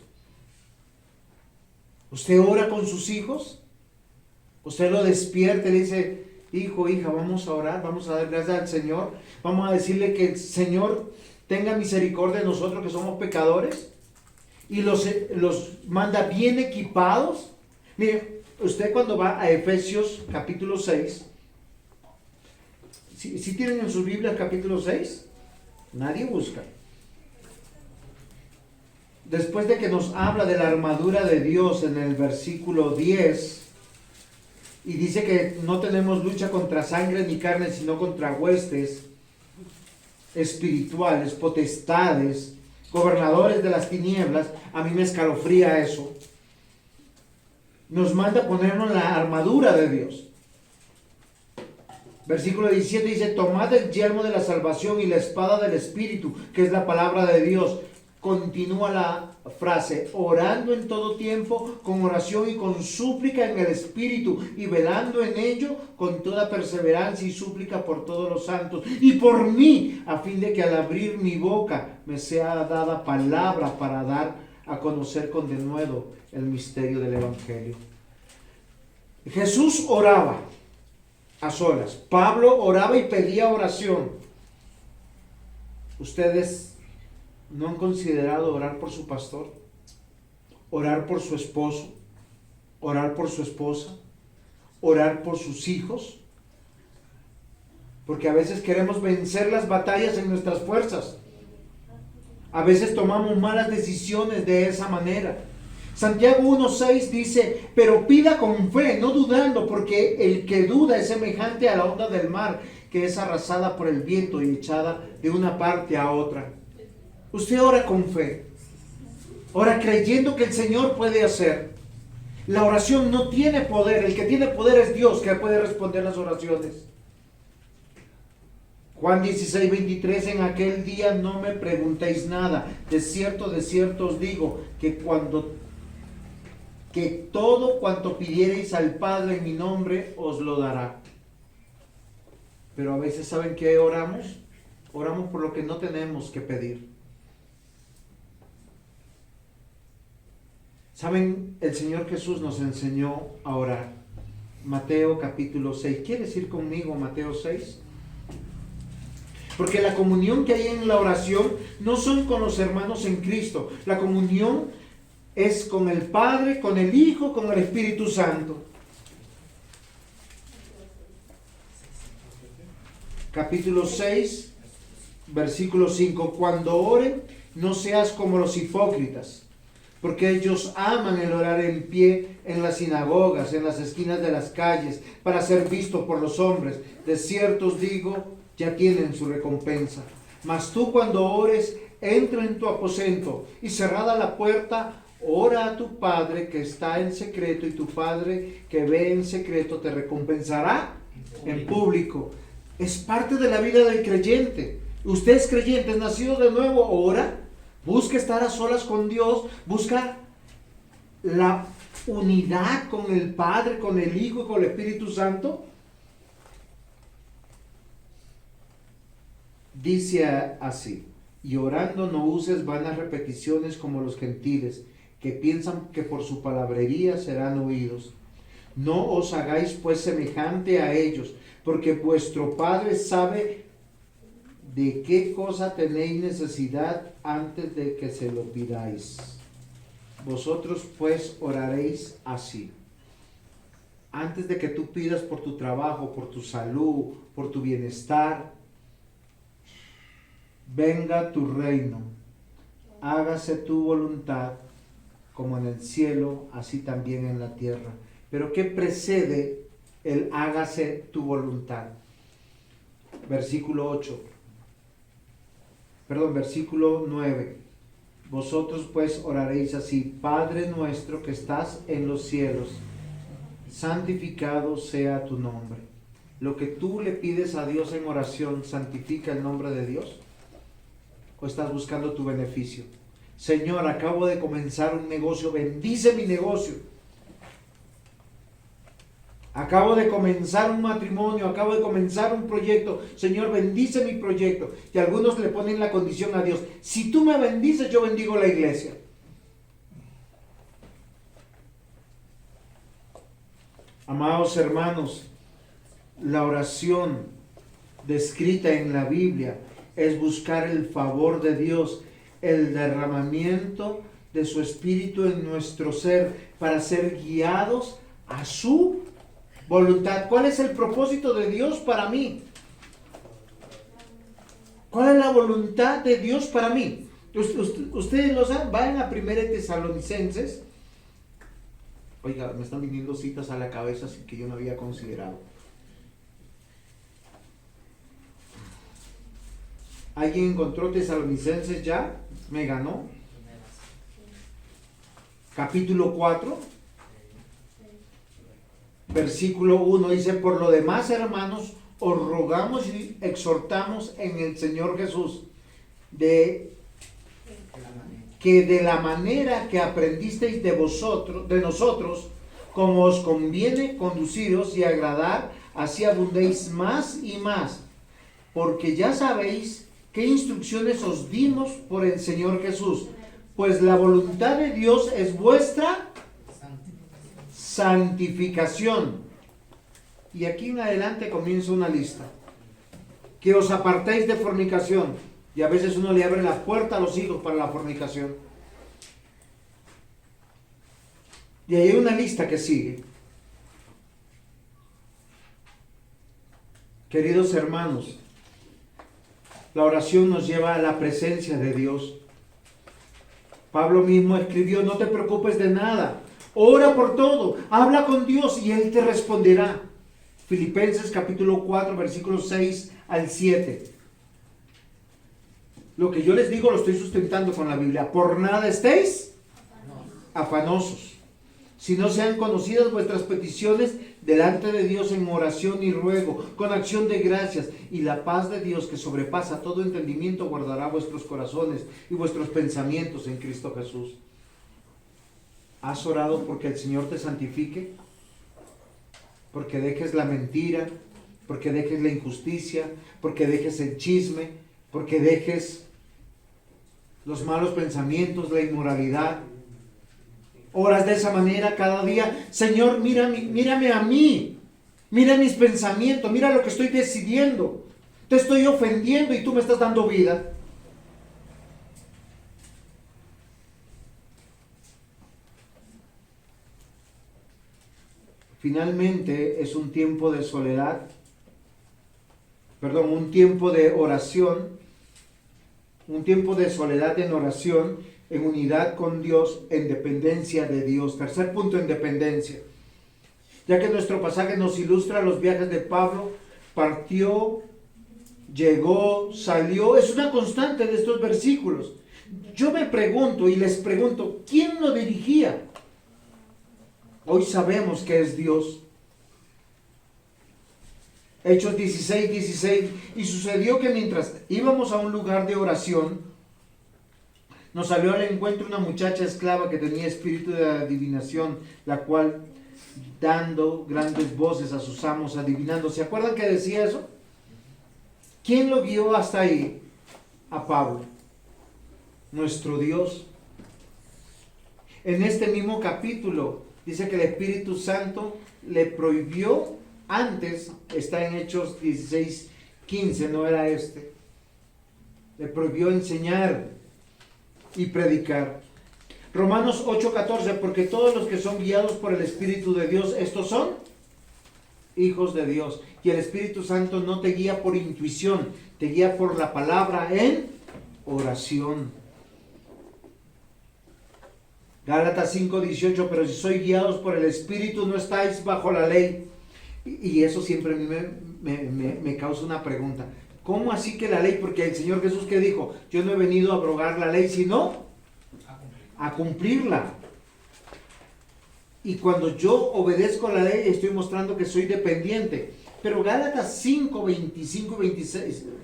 ¿Usted ora con sus hijos? ¿Usted lo despierta y le dice, hijo, hija, vamos a orar, vamos a dar gracias al Señor, vamos a decirle que el Señor tenga misericordia de nosotros que somos pecadores? Y los manda bien equipados. Mire, usted cuando va a Efesios capítulo 6, si tienen en sus Biblias capítulo 6, nadie busca. Después de que nos habla de la armadura de Dios en el versículo 10, y dice que no tenemos lucha contra sangre ni carne, sino contra huestes espirituales, potestades, gobernadores de las tinieblas. A mí me escalofría eso. Nos manda ponernos la armadura de Dios. Versículo 17 dice, tomad el yelmo de la salvación y la espada del Espíritu, que es la palabra de Dios. Continúa la frase, orando en todo tiempo, con oración y con súplica en el Espíritu, y velando en ello con toda perseverancia y súplica por todos los santos, y por mí, a fin de que al abrir mi boca me sea dada palabra para dar a conocer con denuedo el misterio del Evangelio. Jesús oraba a solas. Pablo oraba y pedía oración. Ustedes ¿no han considerado orar por su pastor? Orar por su esposo, orar por su esposa, orar por sus hijos. Porque a veces queremos vencer las batallas en nuestras fuerzas. A veces tomamos malas decisiones de esa manera. Santiago 1:6 dice, pero pida con fe, no dudando, porque el que duda es semejante a la onda del mar, que es arrasada por el viento y echada de una parte a otra. Usted ora con fe, ora creyendo que el Señor puede hacer. La oración no tiene poder, el que tiene poder es Dios, que puede responder las oraciones. Juan 16:23, en aquel día no me preguntéis nada, de cierto os digo, que todo cuanto pidiereis al Padre en mi nombre, os lo dará. Pero a veces, ¿saben qué oramos? Oramos por lo que no tenemos que pedir. ¿Saben? El Señor Jesús nos enseñó a orar. Mateo capítulo 6. ¿Quieres ir conmigo a Mateo 6? Porque la comunión que hay en la oración no son con los hermanos en Cristo. La comunión es con el Padre, con el Hijo, con el Espíritu Santo. Capítulo 6, versículo 5. Cuando oren, no seas como los hipócritas, porque ellos aman el orar en pie en las sinagogas, en las esquinas de las calles, para ser visto por los hombres. De cierto os digo, ya tienen su recompensa. Mas tú cuando ores, entra en tu aposento y cerrada la puerta, ora a tu Padre que está en secreto, y tu Padre que ve en secreto te recompensará en público. Es parte de la vida del creyente. Usted es creyente, es nacido de nuevo, ora. Busca estar a solas con Dios, busca la unidad con el Padre, con el Hijo y con el Espíritu Santo. Dice así, y orando no uses vanas repeticiones como los gentiles, que piensan que por su palabrería serán oídos. No os hagáis pues semejante a ellos, porque vuestro Padre sabe de qué cosa tenéis necesidad antes de que se lo pidáis. Vosotros pues oraréis así. Antes de que tú pidas por tu trabajo, por tu salud, por tu bienestar, venga tu reino, hágase tu voluntad, como en el cielo, así también en la tierra. Pero ¿qué precede el hágase tu voluntad? Versículo 9. Vosotros pues oraréis así: Padre nuestro que estás en los cielos, santificado sea tu nombre. Lo que tú le pides a Dios en oración, ¿santifica el nombre de Dios? ¿O estás buscando tu beneficio? Señor, acabo de comenzar un negocio, bendice mi negocio. Acabo de comenzar un matrimonio, acabo de comenzar un proyecto. Señor, bendice mi proyecto. Y algunos le ponen la condición a Dios: si tú me bendices, yo bendigo la iglesia. Amados hermanos, la oración descrita en la Biblia es buscar el favor de Dios, el derramamiento de su Espíritu en nuestro ser para ser guiados a su voluntad. ¿Cuál es el propósito de Dios para mí? ¿Cuál es la voluntad de Dios para mí? Ustedes lo saben, vayan a 1 Tesalonicenses. Oiga, me están viniendo citas a la cabeza así que yo no había considerado. ¿Alguien encontró Tesalonicenses ya? ¿Me ganó? Capítulo 4, versículo 1 dice: por lo demás, hermanos, os rogamos y exhortamos en el Señor Jesús que de la manera que aprendisteis de nosotros, como os conviene conduciros y agradar, así abundéis más y más, porque ya sabéis qué instrucciones os dimos por el Señor Jesús, pues la voluntad de Dios es vuestra santificación. Y aquí en adelante comienza una lista: que os apartéis de fornicación. Y a veces uno le abre la puerta a los hijos para la fornicación. Y ahí hay una lista que sigue. Queridos hermanos, la oración nos lleva a la presencia de Dios. Pablo mismo escribió: no te preocupes de nada, ora por todo, habla con Dios y Él te responderá. Filipenses capítulo 4, versículos 6 al 7. Lo que yo les digo lo estoy sustentando con la Biblia. Por nada estéis afanosos, si no sean conocidas vuestras peticiones delante de Dios en oración y ruego, con acción de gracias, y la paz de Dios, que sobrepasa todo entendimiento, guardará vuestros corazones y vuestros pensamientos en Cristo Jesús. ¿Has orado porque el Señor te santifique? Porque dejes la mentira, porque dejes la injusticia, porque dejes el chisme, porque dejes los malos pensamientos, la inmoralidad. Oras de esa manera cada día: Señor, mírame a mí, mira mis pensamientos, mira lo que estoy decidiendo, te estoy ofendiendo y tú me estás dando vida. Finalmente es un tiempo de soledad, un tiempo de oración, un tiempo de soledad en oración, en unidad con Dios, en dependencia de Dios. Tercer punto, en dependencia. Ya que nuestro pasaje nos ilustra los viajes de Pablo: partió, llegó, salió. Es una constante de estos versículos. Yo me pregunto y les pregunto: ¿quién lo dirigía? Hoy sabemos que es Dios. Hechos 16, 16. Y sucedió que mientras íbamos a un lugar de oración, nos salió al encuentro una muchacha esclava que tenía espíritu de adivinación, la cual, dando grandes voces a sus amos, adivinando. ¿Se acuerdan que decía eso? ¿Quién lo guió hasta ahí? A Pablo. Nuestro Dios. En este mismo capítulo dice que el Espíritu Santo le prohibió, antes, está en Hechos 16, 15, no era este, le prohibió enseñar y predicar. Romanos 8, 14, porque todos los que son guiados por el Espíritu de Dios, estos son hijos de Dios. Y el Espíritu Santo no te guía por intuición, te guía por la palabra en oración. Gálatas 5, 18, pero si sois guiados por el Espíritu, no estáis bajo la ley. Y eso siempre a mí me causa una pregunta. ¿Cómo así que la ley? Porque el Señor Jesús, ¿qué dijo? Yo no he venido a abrogar la ley, sino a cumplirla. Y cuando yo obedezco la ley, estoy mostrando que soy dependiente. Pero Gálatas 5, 25 y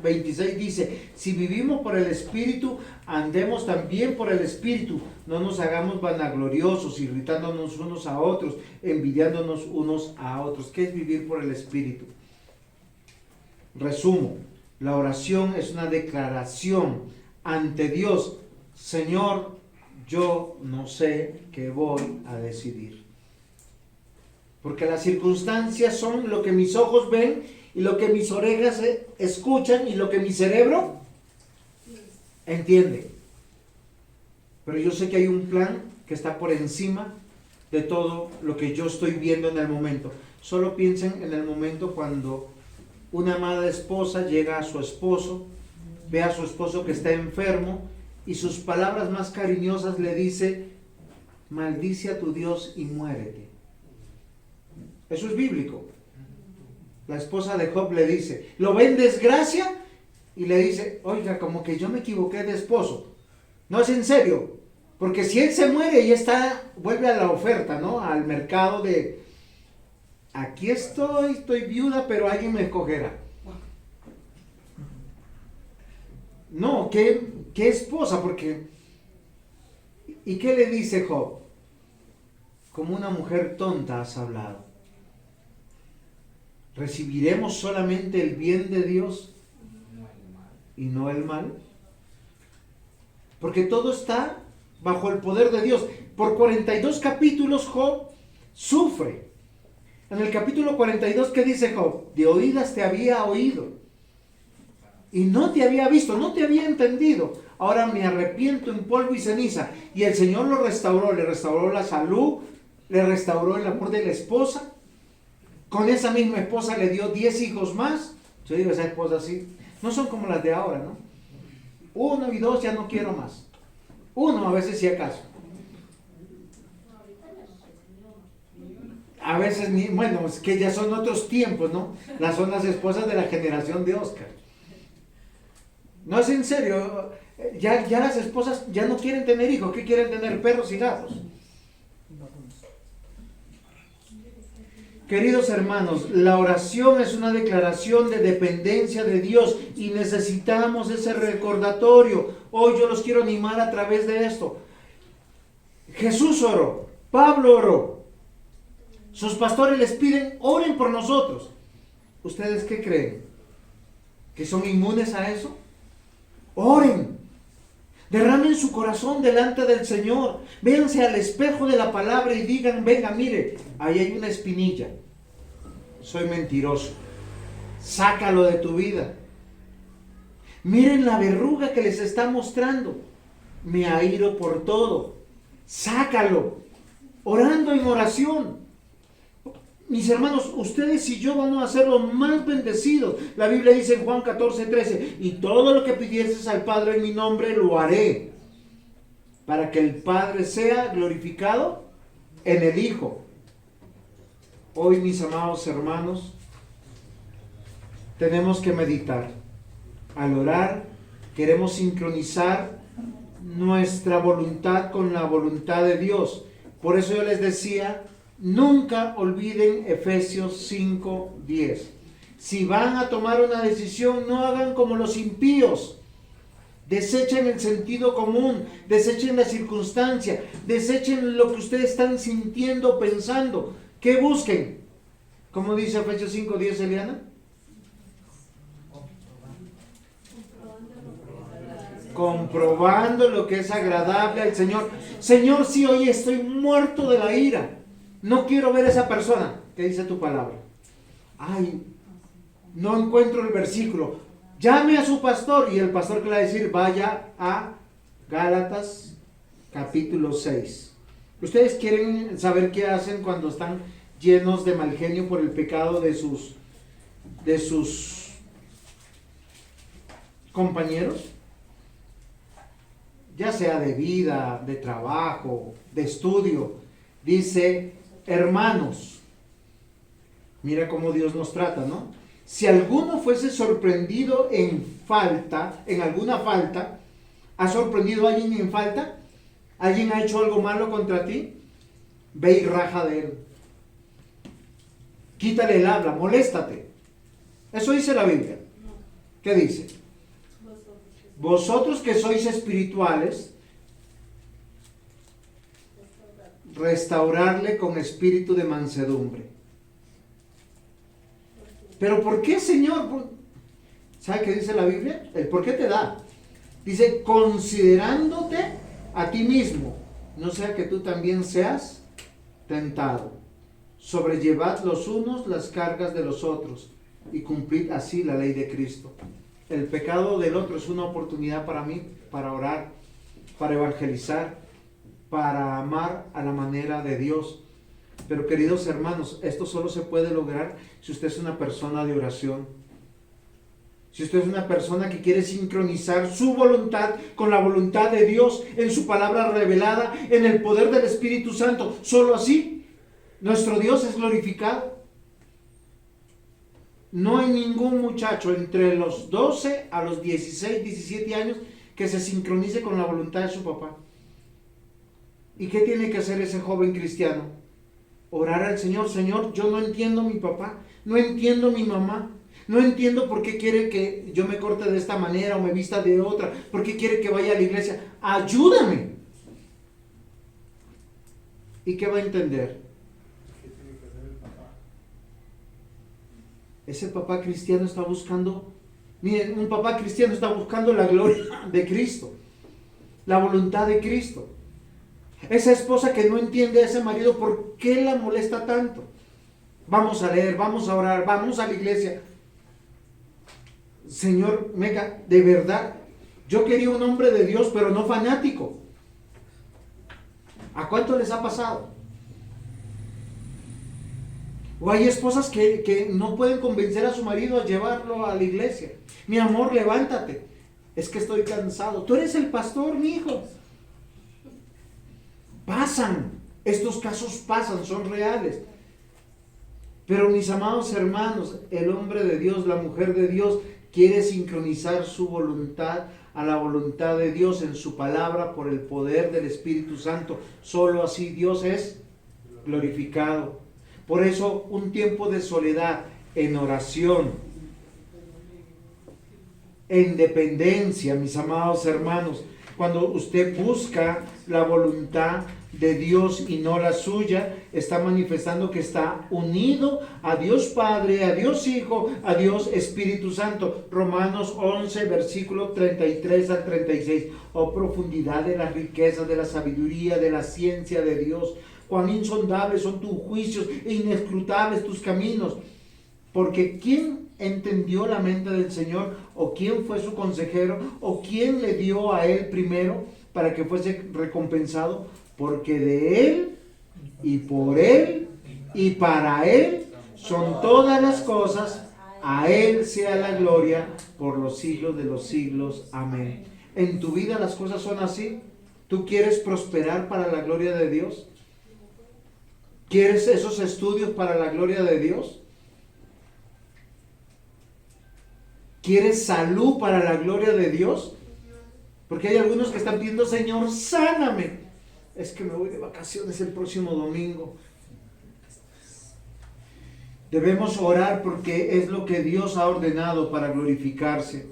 26 dice, si vivimos por el Espíritu, andemos también por el Espíritu. No nos hagamos vanagloriosos, irritándonos unos a otros, envidiándonos unos a otros. ¿Qué es vivir por el Espíritu? Resumo, la oración es una declaración ante Dios. Señor, yo no sé qué voy a decidir. Porque las circunstancias son lo que mis ojos ven y lo que mis orejas escuchan y lo que mi cerebro entiende. Pero yo sé que hay un plan que está por encima de todo lo que yo estoy viendo en el momento. Solo piensen en el momento cuando una amada esposa llega a su esposo, ve a su esposo que está enfermo y sus palabras más cariñosas le dice, maldice a tu Dios y muérete. Eso es bíblico. La esposa de Job le dice, lo ve en desgracia y le dice, oiga, como que yo me equivoqué de esposo. No es en serio, porque si él se muere y vuelve a la oferta, ¿no? Al mercado de, aquí estoy viuda, pero alguien me escogerá. No, ¿qué esposa? Porque, ¿y qué le dice Job? Como una mujer tonta has hablado. ¿Recibiremos solamente el bien de Dios y no el mal? Porque todo está bajo el poder de Dios. Por 42 capítulos Job sufre. En el capítulo 42, ¿qué dice Job? De oídas te había oído y no te había visto, no te había entendido. Ahora me arrepiento en polvo y ceniza. Y el Señor lo restauró, le restauró la salud, le restauró el amor de la esposa. Con esa misma esposa le dio 10 hijos más. Yo digo, esa esposa así, no son como las de ahora, ¿no? 1 y 2 ya no quiero más. 1 a veces si acaso. A veces, bueno, es que ya son otros tiempos, ¿no? Son las esposas de la generación de Oscar. No es en serio, ya las esposas ya no quieren tener hijos, ¿qué quieren tener? Perros y gatos. Queridos hermanos, la oración es una declaración de dependencia de Dios y necesitamos ese recordatorio. Hoy yo los quiero animar a través de esto. Jesús oró, Pablo oró, sus pastores les piden, oren por nosotros. ¿Ustedes qué creen? ¿Que son inmunes a eso? Oren, derramen su corazón delante del Señor, véanse al espejo de la palabra y digan, venga, mire, ahí hay una espinilla, soy mentiroso, sácalo de tu vida. Miren la verruga que les está mostrando, me airo por todo, sácalo, orando en oración. Mis hermanos, ustedes y yo vamos a ser los más bendecidos. La Biblia dice en Juan 14:13, y todo lo que pidieses al Padre en mi nombre lo haré, para que el Padre sea glorificado en el Hijo. Hoy, mis amados hermanos, tenemos que meditar. Al orar, queremos sincronizar nuestra voluntad con la voluntad de Dios. Por eso yo les decía, nunca olviden Efesios 5:10. Si van a tomar una decisión, no hagan como los impíos. Desechen el sentido común, desechen la circunstancia, desechen lo que ustedes están sintiendo, pensando. ¿Qué busquen? ¿Cómo dice Efesios 5:10, Eliana? Comprobando lo que es agradable al Señor. Señor, si hoy estoy muerto de la ira, no quiero ver a esa persona. ¿Qué dice tu palabra? Ay, no encuentro el versículo. Llame a su pastor y el pastor que le va a decir, vaya a Gálatas capítulo 6. ¿Ustedes quieren saber qué hacen cuando están llenos de mal genio por el pecado de sus compañeros? Ya sea de vida, de trabajo, de estudio. Dice, hermanos, mira cómo Dios nos trata, ¿no? Si alguno fuese sorprendido en alguna falta, ¿ha sorprendido a alguien en falta? ¿Alguien ha hecho algo malo contra ti? Ve y raja de él. Quítale el habla, moléstate. Eso dice la Biblia. ¿Qué dice? Vosotros que sois espirituales, restaurarle con espíritu de mansedumbre. Pero ¿por qué, Señor? ¿Sabe qué dice la Biblia? El por qué te da. Dice, considerándote a ti mismo, no sea que tú también seas tentado. Sobrellevad los unos las cargas de los otros y cumplid así la ley de Cristo. El pecado del otro es una oportunidad para mí, para orar, para evangelizar, para amar a la manera de Dios. Pero queridos hermanos, esto solo se puede lograr si usted es una persona de oración. Si usted es una persona que quiere sincronizar su voluntad con la voluntad de Dios en su palabra revelada, en el poder del Espíritu Santo, solo así nuestro Dios es glorificado. No hay ningún muchacho entre los 12 a los 16, 17 años que se sincronice con la voluntad de su papá. ¿Y qué tiene que hacer ese joven cristiano? Orar al Señor. Señor, yo no entiendo a mi papá, no entiendo a mi mamá, no entiendo por qué quiere que yo me corte de esta manera o me vista de otra, por qué quiere que vaya a la iglesia. Ayúdame. ¿Y qué va a entender? Ese papá cristiano está buscando, miren, un papá cristiano está buscando la gloria de Cristo, la voluntad de Cristo. Esa esposa que no entiende a ese marido, ¿por qué la molesta tanto? Vamos a leer, vamos a orar, vamos a la iglesia. Señor, Meca, de verdad, yo quería un hombre de Dios, pero no fanático. ¿A cuánto les ha pasado? O hay esposas que no pueden convencer a su marido a llevarlo a la iglesia. Mi amor, levántate. Es que estoy cansado. Tú eres el pastor, mi hijo. Pasan. Estos casos pasan, son reales. Pero mis amados hermanos, el hombre de Dios, la mujer de Dios, quiere sincronizar su voluntad a la voluntad de Dios en su palabra por el poder del Espíritu Santo. Solo así Dios es glorificado. Por eso un tiempo de soledad en oración, en dependencia, mis amados hermanos, cuando usted busca la voluntad de Dios y no la suya, está manifestando que está unido a Dios Padre, a Dios Hijo, a Dios Espíritu Santo. Romanos 11, versículo 33 al 36. Oh profundidad de las riquezas, de la sabiduría, de la ciencia de Dios. Cuán insondables son tus juicios e inescrutables tus caminos. Porque ¿quién entendió la mente del Señor? ¿O quién fue su consejero? ¿O quién le dio a él primero para que fuese recompensado? Porque de él y por él y para él son todas las cosas. A él sea la gloria por los siglos de los siglos. Amén. ¿En tu vida las cosas son así? ¿Tú quieres prosperar para la gloria de Dios? ¿Quieres esos estudios para la gloria de Dios? ¿Quieres salud para la gloria de Dios? Porque hay algunos que están pidiendo, Señor, sáname. Es que me voy de vacaciones el próximo domingo. Debemos orar porque es lo que Dios ha ordenado para glorificarse.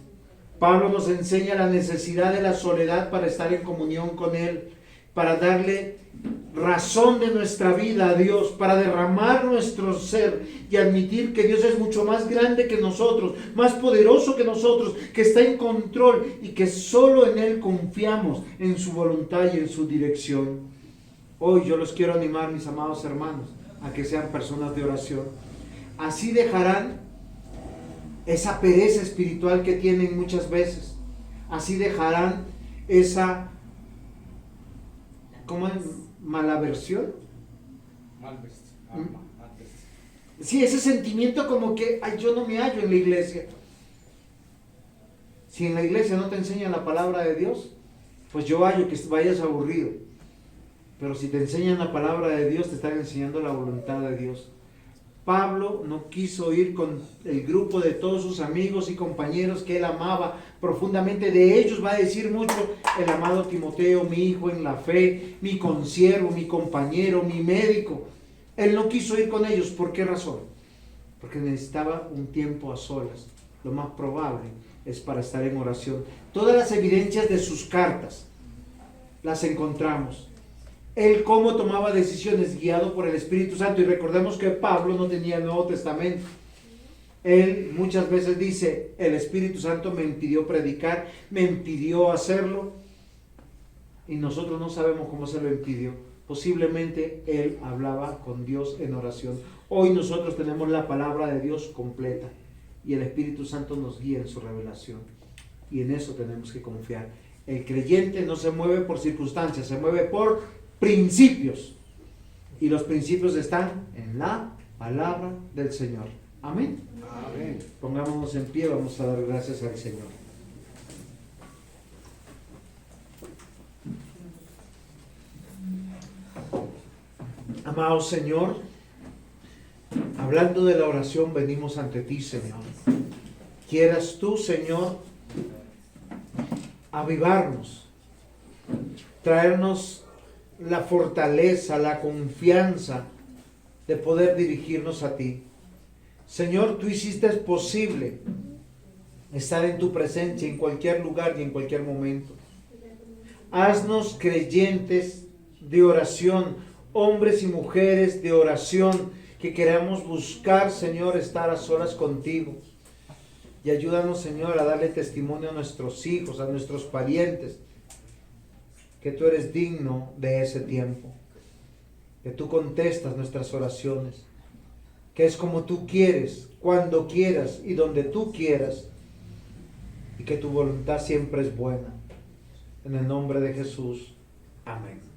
Pablo nos enseña la necesidad de la soledad para estar en comunión con Él, para darle razón de nuestra vida a Dios, para derramar nuestro ser y admitir que Dios es mucho más grande que nosotros, más poderoso que nosotros, que está en control y que solo en Él confiamos en su voluntad y en su dirección. Hoy yo los quiero animar, mis amados hermanos, a que sean personas de oración. Así dejarán esa pereza espiritual que tienen muchas veces. Así dejarán esa, ¿cómo es? Malaversión. Sí, ese sentimiento como que, ay, yo no me hallo en la iglesia. Si en la iglesia no te enseñan la palabra de Dios, pues yo hallo que vayas aburrido. Pero si te enseñan la palabra de Dios, te están enseñando la voluntad de Dios. Pablo no quiso ir con el grupo de todos sus amigos y compañeros que él amaba profundamente. De ellos va a decir mucho el amado Timoteo, mi hijo en la fe, mi consiervo, mi compañero, mi médico. Él no quiso ir con ellos. ¿Por qué razón? porque necesitaba un tiempo a solas. Lo más probable es para estar en oración. Todas las evidencias de sus cartas las encontramos. Él cómo tomaba decisiones guiado por el Espíritu Santo. Y recordemos que Pablo no tenía el Nuevo Testamento. Él muchas veces dice, el Espíritu Santo me impidió predicar, me impidió hacerlo. Y nosotros no sabemos cómo se lo impidió. Posiblemente él hablaba con Dios en oración. Hoy nosotros tenemos la palabra de Dios completa. Y el Espíritu Santo nos guía en su revelación. Y en eso tenemos que confiar. El creyente no se mueve por circunstancias, se mueve por principios. Y los principios están en la palabra del Señor. Amén. Amén. Pongámonos en pie, vamos a dar gracias al Señor. Amado Señor, hablando de la oración, venimos ante ti, Señor. Quieras tú, Señor, avivarnos, traernos la fortaleza, la confianza de poder dirigirnos a ti. Señor, tú hiciste posible estar en tu presencia en cualquier lugar y en cualquier momento. Haznos creyentes de oración, hombres y mujeres de oración, que queramos buscar, Señor, estar a solas contigo. Y ayúdanos, Señor, a darle testimonio a nuestros hijos, a nuestros parientes, que tú eres digno de ese tiempo, que tú contestas nuestras oraciones, que es como tú quieres, cuando quieras y donde tú quieras, y que tu voluntad siempre es buena. En el nombre de Jesús. Amén.